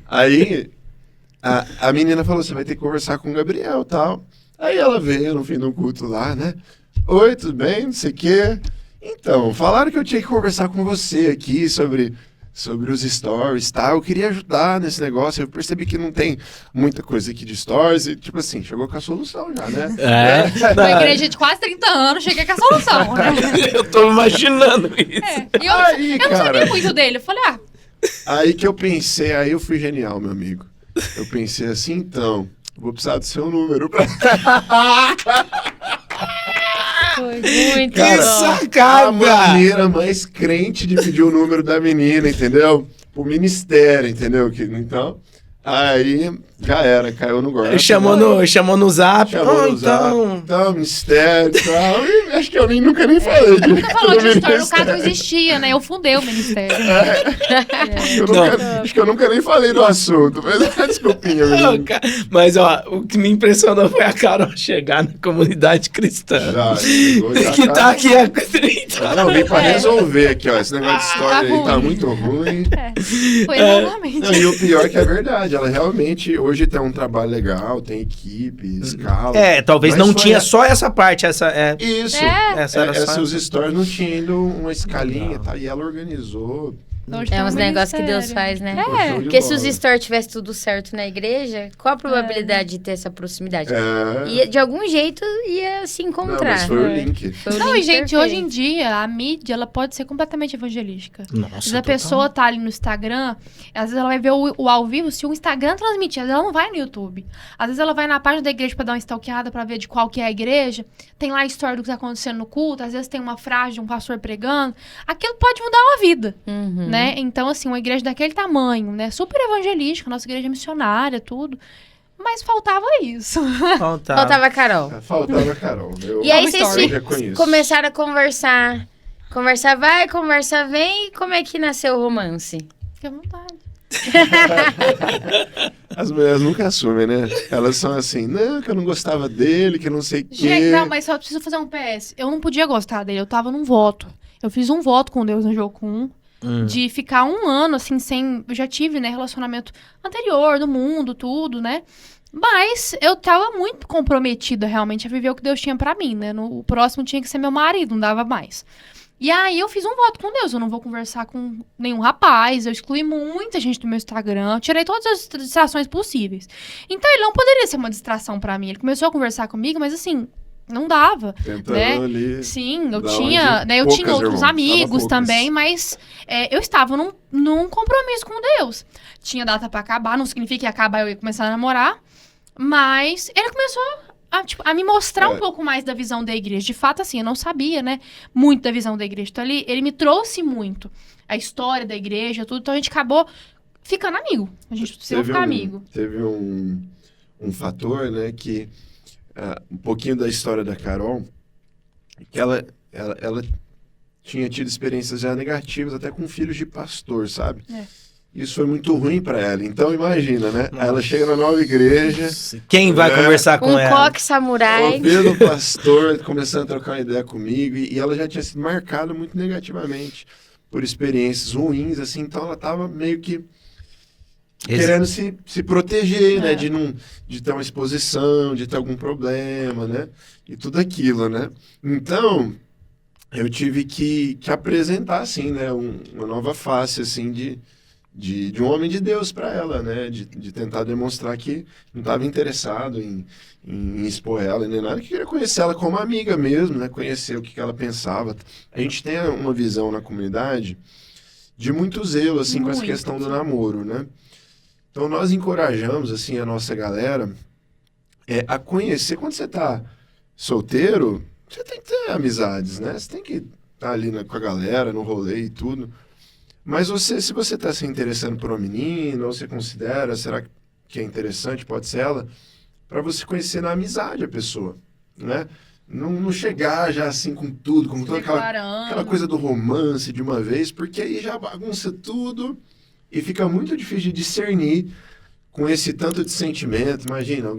Aí, a menina falou, você vai ter que conversar com o Gabriel e tal. Aí ela veio no fim do culto lá, né? Oi, tudo bem? Não sei o quê. Então, falaram que eu tinha que conversar com você aqui sobre os stories, tá? Eu queria ajudar nesse negócio. Eu percebi que não tem muita coisa aqui de stories. E, tipo assim, chegou com a solução já, né? Uma igreja de quase 30 anos, cheguei com a solução, né? Eu tô imaginando isso. E eu não sabia muito dele. Eu falei, Aí que eu pensei, aí eu fui genial, meu amigo. Eu pensei assim, então... Vou precisar do seu número pra... foi muito Que bom. sacada! A maneira mais crente de pedir o número da menina, entendeu? Pro ministério, entendeu? Então, aí já era, caiu no golpe. Chamou no zap. Chamou no zap, então, ministério e tal. E acho que eu nunca nem falei. Nunca falou de história, o caso não existia, né? Eu fundei o ministério. Acho que eu nunca nem falei do assunto, mas desculpinha, Não, menino. mas, ó, o que me impressionou foi a Carol chegar na comunidade cristã. Que tá aqui há 30 Não, vim pra resolver aqui, ó. Esse negócio de história aí tá muito ruim. Foi exatamente. Não, e o pior é que é verdade, ela realmente hoje tem um trabalho legal, tem equipe, escala. Talvez Mas não foi tinha só essa parte, Isso. Essa era só... Os stories não tinham ainda uma escalinha, tá? E ela organizou. Hoje tem uns um negócios que ministério. Deus faz, né? Show de Porque se os bola. stories tivesse tudo certo na igreja, qual a probabilidade de ter essa proximidade? É. E de algum jeito ia se Não, encontrar. mas foi o link. Foi o Não, link e gente, perfeito. hoje em dia, a mídia, ela pode ser completamente evangelística. Às Nossa, vezes a pessoa tá ali no Instagram, às vezes ela vai ver o ao vivo, se o Instagram transmitir, às vezes ela não vai no YouTube. Às vezes ela vai na página da igreja pra dar uma stalkeada, pra ver de qual que é a igreja. Tem lá a história do que tá acontecendo no culto, às vezes tem uma frase de um pastor pregando. Aquilo pode mudar uma vida, né? Então, assim, uma igreja daquele tamanho, né? Super evangelística, nossa igreja missionária, tudo. Mas faltava isso. Faltava a Carol. Faltava a Carol. E aí Uma vocês story. reconheço. começaram a conversar. Conversa vai, conversa vem. E como é que nasceu o romance? Fique à vontade. As mulheres nunca assumem, né? Elas são assim, não, que eu não gostava dele, que eu não sei o quê. Gente, não, mas só preciso fazer um PS. Eu não podia gostar dele, eu tava num voto. Eu fiz um voto com Deus no Jocum. De ficar um ano, assim, sem... Eu já tive, né, relacionamento anterior, do mundo, tudo, né? Mas eu tava muito comprometida, realmente, a viver o que Deus tinha pra mim, né? O próximo tinha que ser meu marido, não dava mais. E aí eu fiz um voto com Deus, eu não vou conversar com nenhum rapaz, eu excluí muita gente do meu Instagram, eu tirei todas as distrações possíveis. Então ele não poderia ser uma distração pra mim. Ele começou a conversar comigo, mas assim... Não dava, Tentando né? ali. Sim, eu Da tinha, onde né? Eu poucas, tinha outros irmão, amigos tava também, mas eu estava num compromisso com Deus. Tinha data pra acabar, não significa que ia acabar eu ia começar a namorar, mas ele começou a me mostrar um pouco mais da visão da igreja. De fato, assim, eu não sabia, né? Muito da visão da igreja. Então, ele me trouxe muito a história da igreja, tudo. Então, a gente acabou ficando amigo. A gente precisou ficar amigo. Teve um fator, né, que um pouquinho da história da Carol, que ela tinha tido experiências já negativas até com filhos de pastor, sabe? Isso foi muito ruim para ela. Então, imagina, né? Nossa. Ela chega na nova igreja... Quem vai conversar com ela? Coque samurai. Ouvindo o pastor, começando a trocar uma ideia comigo. E ela já tinha sido marcada muito negativamente por experiências ruins, assim. Então, ela tava meio que querendo se proteger, né? De ter uma exposição, de ter algum problema, né? E tudo aquilo, né? Então... eu tive que apresentar, assim, né, uma nova face, assim, de um homem de Deus para ela, né, de tentar demonstrar que não estava interessado em expor ela, nem nada, que queria conhecer ela como amiga mesmo, né, conhecer o que ela pensava. A gente tem uma visão na comunidade de muito zelo, assim, com essa questão do namoro, né. Então, nós encorajamos, assim, a nossa galera a conhecer, quando você está solteiro... você tem que ter amizades, né? Você tem que estar ali com a galera, no rolê e tudo. Mas se você está se interessando por uma menina, ou você considera, será que é interessante, pode ser ela, para você conhecer na amizade a pessoa, né? Não chegar já assim com tudo, com toda aquela coisa do romance de uma vez, porque aí já bagunça tudo e fica muito difícil de discernir com esse tanto de sentimento. Imagina,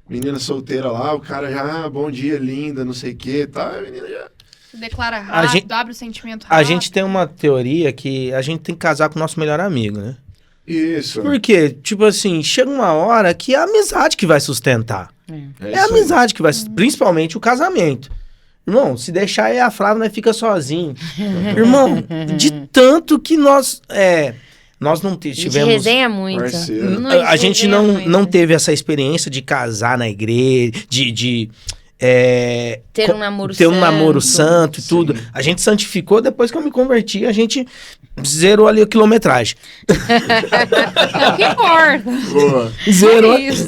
menina solteira lá, o cara já, bom dia, linda, não sei o que, tá, a menina já... declara rápido, abre o sentimento rápido. A gente tem uma teoria que a gente tem que casar com o nosso melhor amigo, né? Isso. Porque, tipo assim, chega uma hora que é a amizade que vai sustentar. É a amizade que vai, principalmente o casamento. Irmão, se deixar aí a Flávia, nós fica sozinho. Irmão, de tanto que nós não tivemos... A gente resenha muito. A gente não teve essa experiência de casar na igreja, ter um namoro ter um namoro santo e tudo. A gente santificou depois que eu me converti, a gente zerou ali a quilometragem. É o que importa. Boa.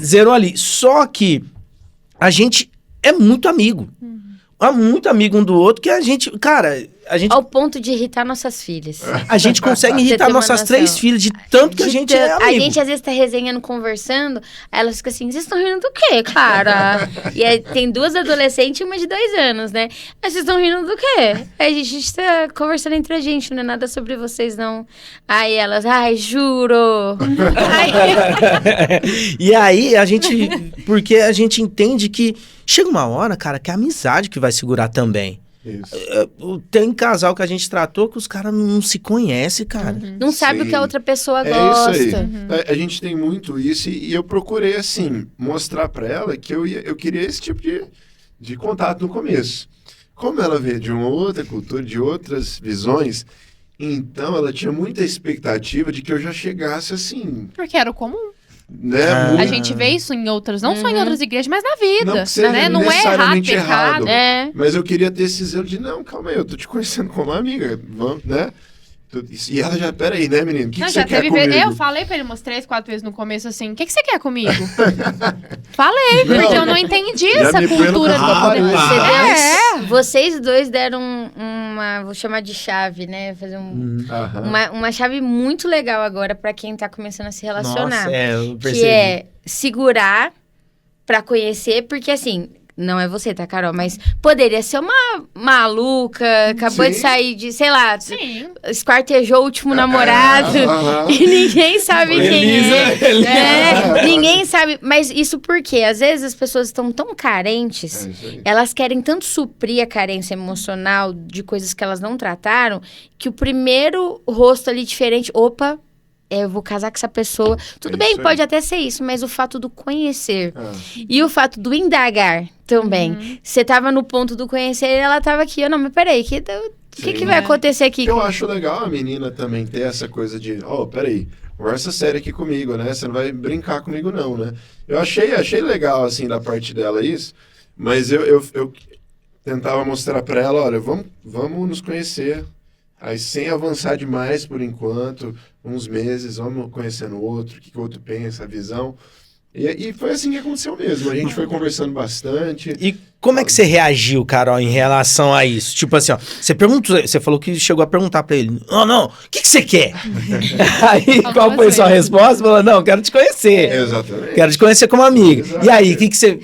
Zerou ali. Só que a gente é muito amigo. Muito amigo um do outro, que a gente... Cara, a gente... ao ponto de irritar nossas filhas. A gente consegue irritar nossas 3 filhas, de tanto que a gente é amigo. A gente às vezes tá resenhando, conversando, aí elas ficam assim, vocês estão rindo do quê, cara? E aí tem 2 adolescentes e uma de 2 anos, né? Aí vocês estão rindo do quê? Aí a gente tá conversando entre a gente, não é nada sobre vocês, não. Aí elas, ai, juro. E aí a gente... porque a gente entende que chega uma hora, cara, que é a amizade que vai segurar também. Isso. Tem casal que a gente tratou que os caras não se conhecem, cara. Não sabe o que a outra pessoa Isso gosta. aí. A gente tem muito isso e eu procurei, assim, mostrar pra ela que eu queria esse tipo de contato no começo. Como ela veio de uma outra cultura, de outras visões, então ela tinha muita expectativa de que eu já chegasse assim, Porque era o comum. né? A gente vê isso em outras, não só em outras igrejas, mas na vida. Não que seja né? Não é errado, necessariamente pecado. É. Mas eu queria ter esse zelo de, não, calma aí, eu tô te conhecendo como amiga, vamos, né? E ela já, peraí, né, menino? O que você quer comigo? Eu falei pra ele umas 3, 4 vezes no começo assim, o que você quer comigo? Falei, porque eu não entendi essa me põe no cultura do rabo, poder. rapaz. Vocês dois deram uma, vou chamar de chave, né? Fazer uma chave muito legal agora pra quem tá começando a se relacionar. Nossa, eu percebi. Que é segurar pra conhecer, porque assim, não é você, tá, Carol? Mas poderia ser uma maluca, acabou de sair de, sei lá, esquartejou o último namorado e ninguém sabe quem é. Ninguém sabe. Mas isso porque, às vezes, as pessoas estão tão carentes, elas querem tanto suprir a carência emocional de coisas que elas não trataram, que o primeiro rosto ali diferente, opa, eu vou casar com essa pessoa. Tudo bem, pode até ser isso, mas o fato do conhecer e o fato do indagar também. Você tava no ponto do conhecer e ela tava aqui. Eu não, mas peraí, o que vai acontecer aqui? Eu acho legal a menina também ter essa coisa de, peraí, conversa séria aqui comigo, né? Você não vai brincar comigo não, né? Eu achei legal, assim, da parte dela isso, mas eu tentava mostrar pra ela, olha, vamos nos conhecer. Aí, sem avançar demais por enquanto, uns meses, vamos conhecendo o outro, o que o outro pensa, a visão. E foi assim que aconteceu mesmo. A gente foi conversando bastante. E como é que você reagiu, Carol, em relação a isso? Tipo assim, ó, você falou que chegou a perguntar pra ele, não, o que você quer? Aí, qual foi a sua resposta? Falou, não, quero te conhecer. Exatamente. Quero te conhecer como amiga. Exatamente. E aí, o que você...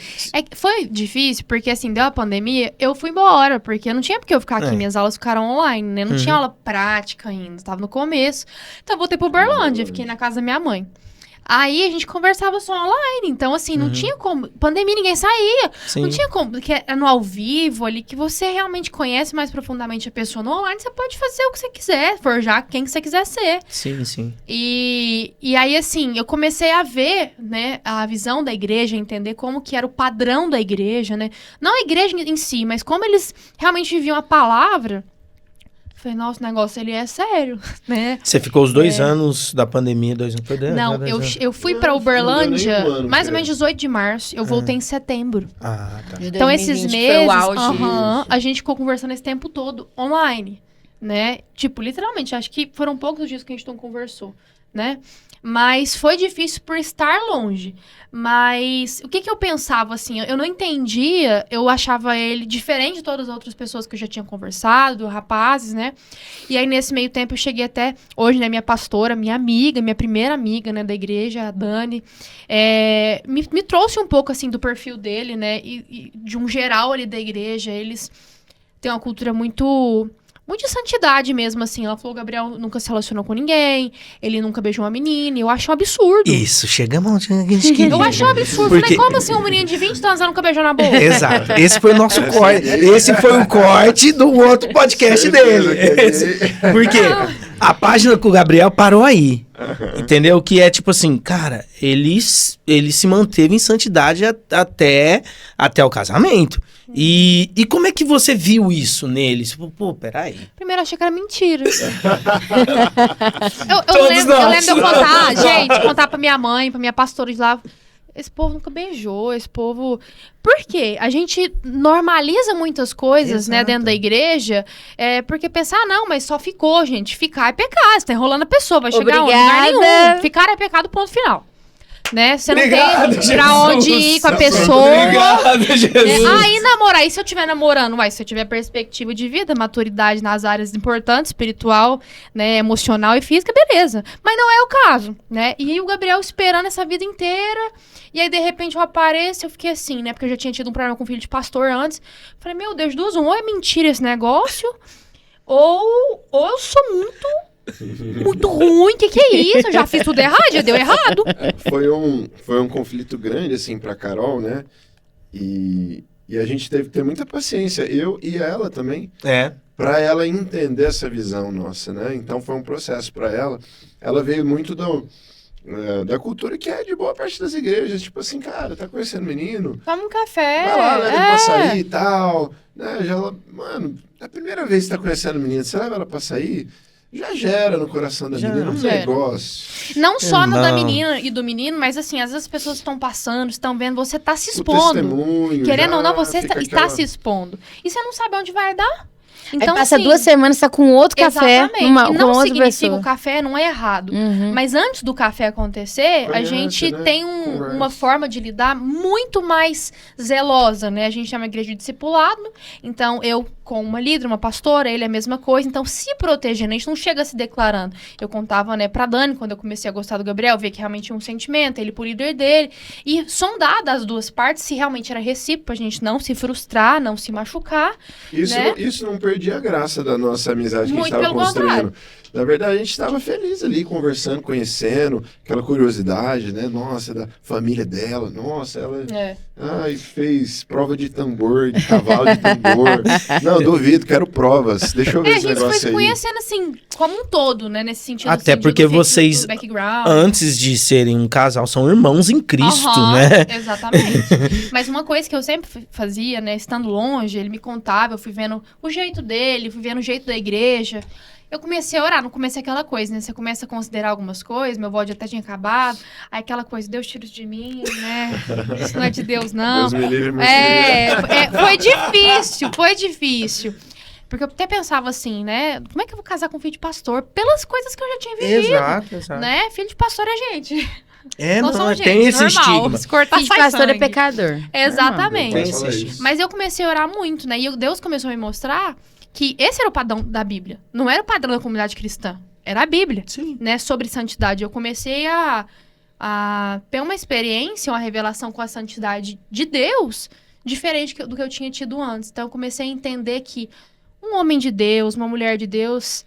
Foi difícil, porque assim, deu a pandemia, eu fui embora, porque não tinha porque eu ficar aqui, minhas aulas ficaram online, né? Não tinha aula prática ainda, tava no começo. Então eu voltei pro Uberlândia, fiquei na casa da minha mãe. Aí a gente conversava só online, então assim, não tinha como, pandemia ninguém saía, Sim. não tinha como, porque é no ao vivo ali, que você realmente conhece mais profundamente a pessoa. No online você pode fazer o que você quiser, forjar quem que você quiser ser. Sim. E aí, assim, eu comecei a ver, né, a visão da igreja, entender como que era o padrão da igreja, né? Não a igreja em si, mas como eles realmente viviam a palavra. Eu falei, nossa, o negócio, ele é sério, né? Você ficou os 2 anos da pandemia, 2 anos, foi dentro? Não, eu fui pra Uberlândia, não deu nem um ano, mais ou cara. menos 18 de março. Eu voltei em setembro. Ah, tá. De Então, esses 2020 meses, foi o auge. a gente ficou conversando esse tempo todo online, né? Tipo, literalmente, acho que foram poucos os dias que a gente não conversou, né? Mas foi difícil por estar longe. Mas o que eu pensava, assim, eu não entendia, eu achava ele diferente de todas as outras pessoas que eu já tinha conversado, rapazes, né? E aí, nesse meio tempo, eu cheguei até, hoje, né, minha pastora, minha amiga, minha primeira amiga, né, da igreja, a Dani, me trouxe um pouco, assim, do perfil dele, né? E de um geral ali da igreja, eles têm uma cultura muito de santidade mesmo, assim. Ela falou, o Gabriel nunca se relacionou com ninguém, ele nunca beijou uma menina, e eu acho um absurdo. Isso, chegamos onde a gente queria. Eu acho um absurdo. Porque... Falei, como assim um menino de 20 anos nunca beijou na boca? Exato. Esse foi o nosso corte. Esse foi o corte do outro podcast dele. Porque a página com o Gabriel parou aí. Entendeu? Que é tipo assim, cara, ele se manteve em santidade até o casamento. E como é que você viu isso nele? Pô, peraí. Primeiro eu achei que era mentira. eu Todos lembro nós. de eu contar, gente, contar pra minha mãe, pra minha pastora de lá. Esse povo nunca beijou, esse povo... Por quê? A gente normaliza muitas coisas, né, dentro da igreja, porque pensar, não, mas só ficou, gente. Ficar é pecado, você tá enrolando a pessoa, vai chegar onde? Lugar nenhum. Ficar é pecado, ponto final. Né? Você Obrigado, não tem Jesus. pra onde ir com a pessoa. Obrigado, Jesus. Aí namorar, e se eu estiver namorando? Se eu tiver perspectiva de vida, maturidade nas áreas importantes, espiritual, né, emocional e física, beleza. Mas não é o caso, né? E aí o Gabriel esperando essa vida inteira, e aí de repente eu apareço, eu fiquei assim, né? Porque eu já tinha tido um problema com filho de pastor antes. Falei, meu Deus, ou é mentira esse negócio, ou eu sou muito ruim, que é isso? Eu já fiz tudo errado, já deu errado. Foi um conflito grande, assim, pra Carol, né? E a gente teve que ter muita paciência, eu e ela também, pra ela entender essa visão nossa, né? Então foi um processo pra ela. Ela veio muito da cultura que é de boa parte das igrejas, tipo assim, cara, tá conhecendo menino? Toma um café. Vai lá, leva ele pra sair e tal. Né? Mano, é a primeira vez que tá conhecendo menino, você leva ela pra sair... Já gera no coração da menina um negócio. Não só no da menina e do menino, mas assim, às vezes as pessoas estão passando, estão vendo, você tá se expondo. Querendo ou não, você está se expondo. E você não sabe onde vai dar. Então, aí passa assim, 2 semanas, tá com outro café. E não com outra significa pessoa. o café não é errado. Mas antes do café acontecer, a gente tem uma forma de lidar muito mais zelosa, né? A gente é uma igreja de discipulado, então eu com uma líder, uma pastora, ele é a mesma coisa, então se protegendo, a gente não chega se declarando. Eu contava, né, pra Dani, quando eu comecei a gostar do Gabriel, ver que realmente tinha um sentimento, ele por líder dele, e sondar das duas partes se realmente era recíproco, a gente não se frustrar, não se machucar. Isso não perdia a graça da nossa amizade que a gente estava construindo. Contrário. Na verdade, a gente estava feliz ali, conversando, conhecendo, aquela curiosidade, né? Nossa, da família dela, nossa, ela fez prova de tambor, de cavalo de tambor. Não, duvido, quero provas. Deixa eu ver esse negócio aí. A gente foi se conhecendo, assim, como um todo, né? Nesse sentido. Até assim, porque vocês, antes de serem um casal, são irmãos em Cristo, né? Exatamente. Mas uma coisa que eu sempre fazia, né? Estando longe, ele me contava, eu fui vendo o jeito dele, fui vendo o jeito da igreja. Eu comecei a orar, não comecei aquela coisa, né? Você começa a considerar algumas coisas, meu bode até tinha acabado. Aí aquela coisa, Deus tira isso de mim, né? Isso não é de Deus, não. Deus me livre, mas foi difícil. Porque eu até pensava assim, né? Como é que eu vou casar com filho de pastor? Pelas coisas que eu já tinha vivido. Exato. Né? Filho de pastor é gente. Nós somos tem gente, esse normal. estigma. Se cortar, Filho de sai pastor é sangue. pecador. Exatamente. Tem Pode esse falar estigma. isso. Mas eu comecei a orar muito, né? E Deus começou a me mostrar que esse era o padrão da Bíblia. Não era o padrão da comunidade cristã. Era a Bíblia, Sim. né? Sobre santidade. Eu comecei a ter uma experiência, uma revelação com a santidade de Deus diferente do que eu tinha tido antes. Então, eu comecei a entender que um homem de Deus, uma mulher de Deus,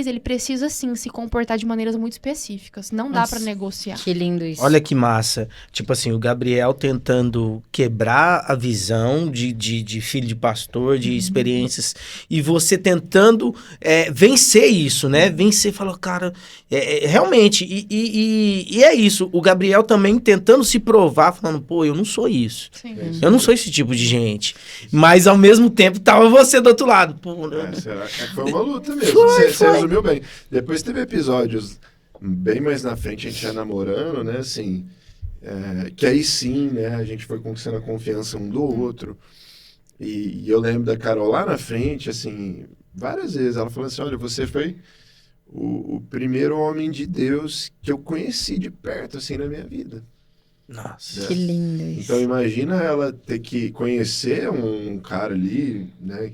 ele precisa sim se comportar de maneiras muito específicas. Não dá Nossa. pra negociar. Que lindo isso. Olha que massa. Tipo assim, o Gabriel tentando quebrar a visão de filho de pastor, de experiências, e você tentando vencer isso, né? Vencer, falou, cara, realmente, e é isso. O Gabriel também tentando se provar, falando, pô, eu não sou isso. Sim. Eu não sou esse tipo de gente. Mas, ao mesmo tempo, tava você do outro lado. Pô, Será que foi uma luta mesmo? Você resumiu bem. Depois teve episódios bem mais na frente, a gente já namorando, né? Assim, que aí sim, né? A gente foi conquistando a confiança um do outro. E eu lembro da Carol lá na frente, assim, várias vezes. Ela falou assim, olha, você foi o primeiro homem de Deus que eu conheci de perto, assim, na minha vida. nossa. Que lindo isso. Então imagina ela ter que conhecer um cara ali, né?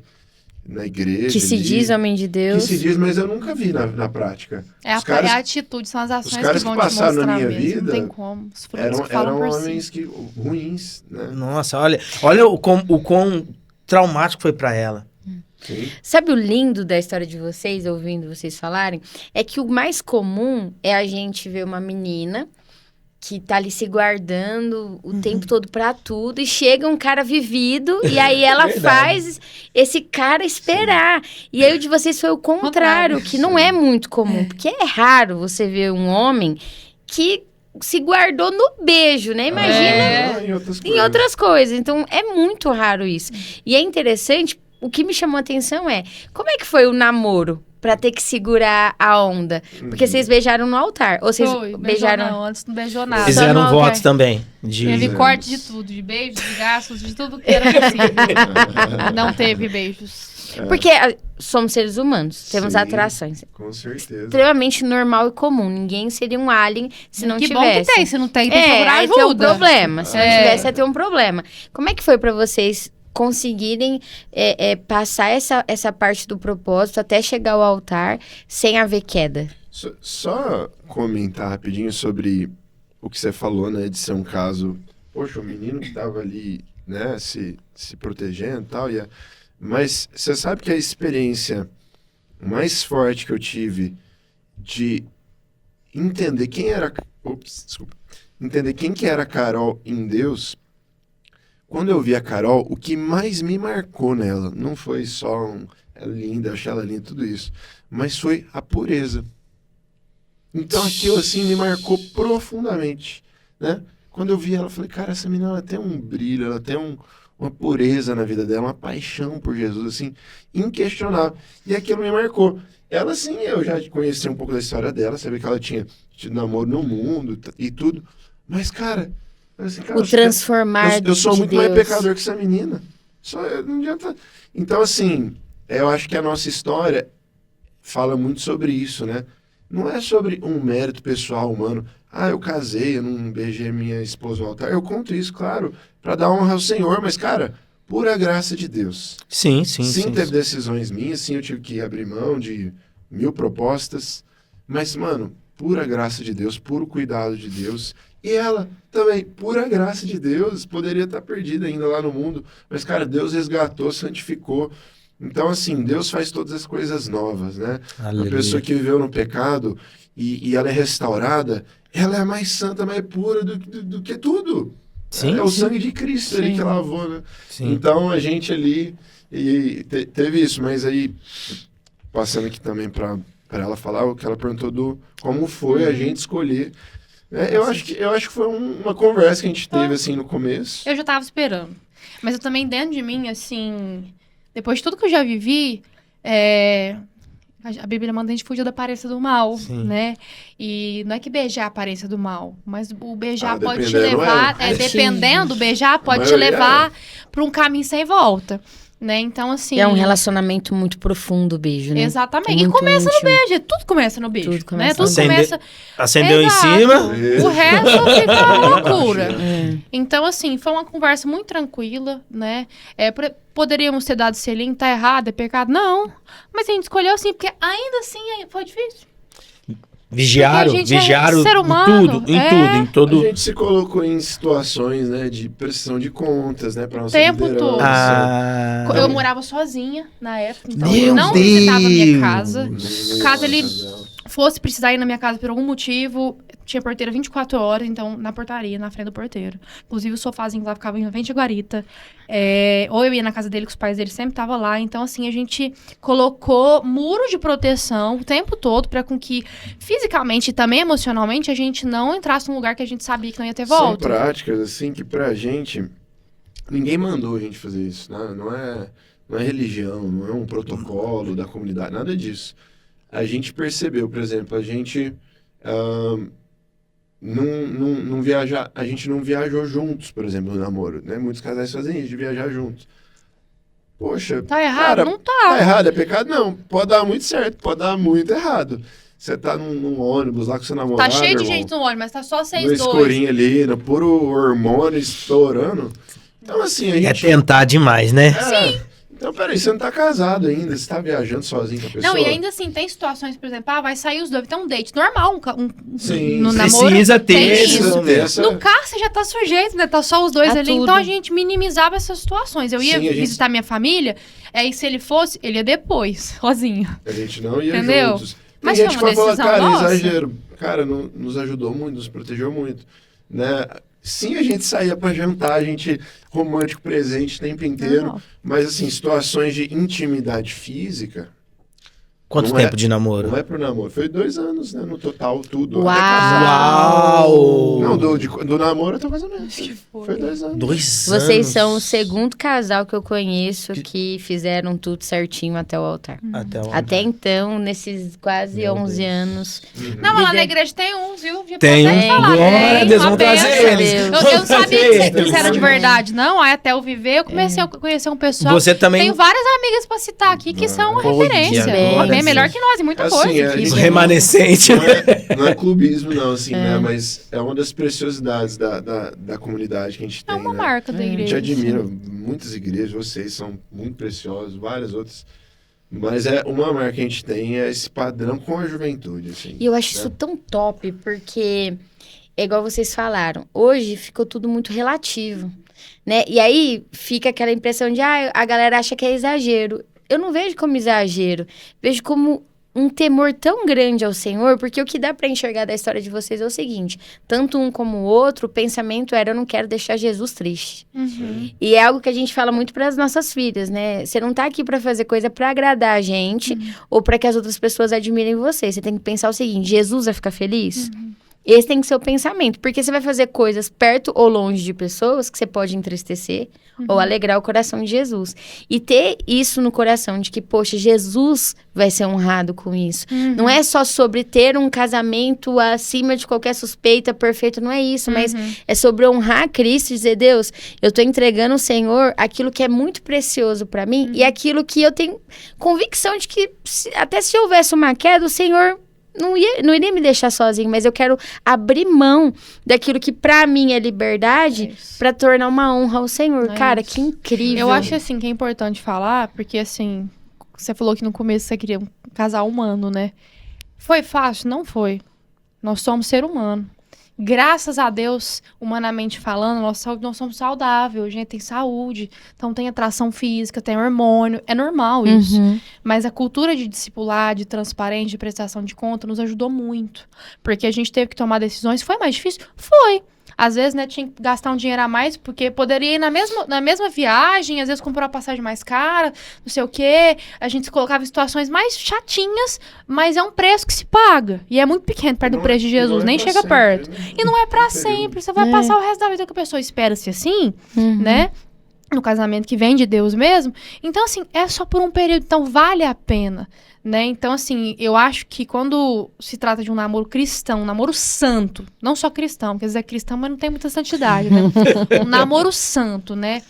Na igreja. Que se ali, diz homem de que Deus. se diz, mas eu nunca vi na prática. É Os caras- a atitude, são as ações que caras vão que te passaram na mostrar minha mesmo. vida Não tem como. Os frutos Eram, que falam eram por homens si. ruins, né? Nossa, olha o quão traumático foi pra ela. Sim. Sabe o lindo da história de vocês, ouvindo vocês falarem? É que o mais comum é a gente ver uma menina que tá ali se guardando o tempo todo pra tudo e chega um cara vivido e aí ela Verdade. faz esse cara esperar. E aí o de vocês foi o contrário, que não é muito comum, porque é raro você ver um homem que se guardou no beijo, né? Imagina em outras coisas. Então é muito raro isso. E é interessante, o que me chamou a atenção é como é que foi o namoro pra ter que segurar a onda? Porque vocês beijaram no altar. Ou vocês Foi, beijaram. Não, antes não beijou nada. Fizeram Fizeram no votos altar. também. De... Teve Fizemos. corte de tudo, de beijos, de gastos, de tudo que era possível. Não teve beijos. Porque somos seres humanos, temos Sim. atrações. Com certeza. Extremamente normal e comum. Ninguém seria um alien se não que tivesse. bom que tem, se não tem que procurar aí ajuda. tem um problema. Se não É. tivesse, ia ter um problema. Como é que foi pra vocês conseguirem passar essa parte do propósito até chegar ao altar sem haver queda? Só comentar rapidinho sobre o que você falou, né? De ser um caso... Poxa, o menino que tava ali, né? Se protegendo e tal. Mas você sabe que a experiência mais forte que eu tive de entender quem era... Ops, desculpa. Entender quem que era a Carol em Deus... Quando eu vi a Carol, o que mais me marcou nela não foi só ela linda, eu achei ela linda, tudo isso, mas foi a pureza. Então aquilo assim me marcou profundamente, né? Quando eu vi ela, eu falei, cara, essa menina ela tem um brilho, ela tem uma pureza na vida dela, uma paixão por Jesus, assim, inquestionável. E aquilo me marcou. Ela, assim, eu já conheci um pouco da história dela, sabia que ela tinha tido namoro no mundo e tudo, mas, cara... Assim, cara, O transformar eu sou de muito Deus. mais pecador que essa menina. Não adianta. Então, assim, eu acho que a nossa história fala muito sobre isso, né? Não é sobre um mérito pessoal humano. Ah, eu casei, eu não beijei minha esposa no altar. Eu conto isso, claro, para dar honra ao Senhor, mas, cara, pura graça de Deus. Sim. Teve decisões minhas, sim, eu tive que abrir mão de 1000 propostas, mas, mano, pura graça de Deus, puro cuidado de Deus. E ela também, pura graça de Deus, poderia estar perdida ainda lá no mundo, mas, cara, Deus resgatou, santificou. Então, assim, Deus faz todas as coisas novas, né? Aleluia. Uma pessoa que viveu no pecado e ela é restaurada, ela é mais santa, mais pura do que tudo. Sim, É o sim. sangue de Cristo ali que lavou, né? Sim. Então, a gente ali teve isso, mas aí, passando aqui também para ela falar, o que ela perguntou como foi a gente escolher. Eu acho que foi uma conversa que a gente teve, assim, no começo. Eu já tava esperando. Mas eu também, dentro de mim, assim... Depois de tudo que eu já vivi, a Bíblia manda a gente fugir da aparência do mal, Sim. né? E não é que beijar a aparência do mal, mas o beijar pode te dependendo, levar... é. dependendo, beijar pode te maioria levar para um caminho sem volta. né? Então, assim... É um relacionamento muito profundo o beijo, né? Exatamente. E Muito começa no íntimo. beijo. Tudo começa no beijo, Tudo começa Tudo no beijo. começa... Acendeu em Exato. cima. O resto fica uma loucura. É. Então, assim, foi uma conversa muito tranquila, né? Poderíamos ter dado selinho, tá errado, é pecado? Não. Mas a gente escolheu assim, porque ainda assim foi difícil. Vigiaram, Porque a gente é vigiaram ser humano, em todo. A gente se colocou em situações, né, de pressão de contas, né, para nossa Tempo liderança. todo. Ah, Eu morava sozinha na época, então Meu eu não visitava a minha Deus. casa. Caso ele fosse precisar ir na minha casa por algum motivo, tinha porteira 24 horas, então na portaria, na frente do porteiro. Inclusive o sofazinho lá ficava em frente à guarita. Ou eu ia na casa dele, que os pais dele sempre estavam lá. Então, assim, a gente colocou muro de proteção o tempo todo para com que fisicamente e também emocionalmente a gente não entrasse num lugar que a gente sabia que não ia ter São volta. práticas, assim, que pra gente, ninguém mandou a gente fazer isso, né? Não é religião, não é um protocolo da comunidade, nada disso. A gente percebeu, por exemplo, a gente a gente não viajou juntos, por exemplo, no namoro, né? Muitos casais fazem isso, de viajar juntos. Poxa, Tá errado? cara, Não tá. tá errado, é pecado? Não, pode dar muito certo, pode dar muito errado. Você tá num ônibus lá com seu namorado, Tá cheio de irmão, gente no ônibus, mas tá só no 6-2. escurinho ali, no puro hormônio estourando. Então, assim, a é gente... tentar demais, né? Sim. Então, peraí, você não tá casado ainda, você tá viajando sozinho com a pessoa. Não, e ainda assim, tem situações, por exemplo, vai sair os dois, tem um date normal, Sim, no namoro. Precisa ter tem isso. isso. ter essa... No carro você já tá sujeito, né? Tá só os dois A ali. tudo. Então a gente minimizava essas situações. Eu ia Sim, a gente- visitar minha família, e se ele fosse, ele ia depois, sozinho. A gente não ia Entendeu? juntos. Tem Mas gente que foi vai uma falar, decisão cara, nossa. exagero. Cara, nos ajudou muito, nos protegeu muito. Né? Sim, a gente saía pra jantar, a gente romântico presente o tempo inteiro. Normal. Mas, assim, situações de intimidade física, Quanto Não tempo é- de namoro? não é pro namoro. Foi 2 anos, né? No total, tudo. Uau! Até casar. Uau! Não, do namoro até o casamento. Foi 2 anos. 2 anos. Vocês são o segundo casal que eu conheço que fizeram tudo certinho até o altar. Até o... Até então, nesses quase Meu 11 Deus. anos. Não, mas lá na Viver- igreja tem uns, viu? Já Tem pode um. até falar, Glória a tem, Deus, uma vamos trazer benção. eles. Deus. Eu Vamos não sabia trazer que isso era de eles. verdade, não. Aí até eu viver, eu comecei a conhecer um pessoal. Você também... Tenho várias amigas pra citar aqui que são uma Olha, referência. bem. Bem melhor que nós, em muita Assim, coisa. isso Remanescente. Não é clubismo, não, assim, né? Mas é uma das preciosidades da comunidade que a gente É tem, uma né? marca da A gente igreja. admira muitas igrejas, vocês são muito preciosos, várias outras. Mas é uma marca que a gente tem, é esse padrão com a juventude, assim. E eu acho né? isso tão top, porque é igual vocês falaram. Hoje ficou tudo muito relativo, né? E aí fica aquela impressão de, a galera acha que é exagero. Eu não vejo como exagero, vejo como um temor tão grande ao Senhor, porque o que dá pra enxergar da história de vocês é o seguinte, tanto um como o outro, o pensamento era, eu não quero deixar Jesus triste. Uhum. E é algo que a gente fala muito para as nossas filhas, né? Você não tá aqui para fazer coisa para agradar a gente ou para que as outras pessoas admirem você. Você tem que pensar o seguinte: Jesus vai ficar feliz? Esse tem que ser o pensamento, porque você vai fazer coisas perto ou longe de pessoas que você pode entristecer ou alegrar o coração de Jesus. E ter isso no coração de que, poxa, Jesus vai ser honrado com isso. Não é só sobre ter um casamento acima de qualquer suspeita, perfeito, não é isso, mas é sobre honrar Cristo e dizer, Deus, eu tô entregando ao Senhor aquilo que é muito precioso para mim e aquilo que eu tenho convicção de que até se houvesse uma queda, o Senhor não iria me deixar sozinho, mas eu quero abrir mão daquilo que pra mim é liberdade pra tornar uma honra ao Senhor. É Cara, isso. que incrível. Eu acho assim que é importante falar, porque assim, você falou que no começo você queria um casal humano, né? Foi fácil? Não foi. Nós somos ser humano. Graças a Deus, humanamente falando, nós somos saudáveis, a gente tem saúde, então tem atração física, tem hormônio, é normal isso. Mas a cultura de discipular, de transparência, de prestação de conta nos ajudou muito. Porque a gente teve que tomar decisões. Foi mais difícil? Foi. Às vezes, né, tinha que gastar um dinheiro a mais, porque poderia ir na mesma viagem, às vezes comprar uma passagem mais cara, não sei o quê. A gente se colocava em situações mais chatinhas, mas é um preço que se paga. E é muito pequeno perto do preço de Jesus, nem chega perto. E não é pra sempre, você vai passar o resto da vida que a pessoa espera-se assim, né? No casamento que vem de Deus mesmo. Então, assim, é só por um período, então vale a pena, né? Então, assim, eu acho que quando se trata de um namoro cristão, um namoro santo, não só cristão, porque às vezes é cristão, mas não tem muita santidade, né? Um namoro santo, né?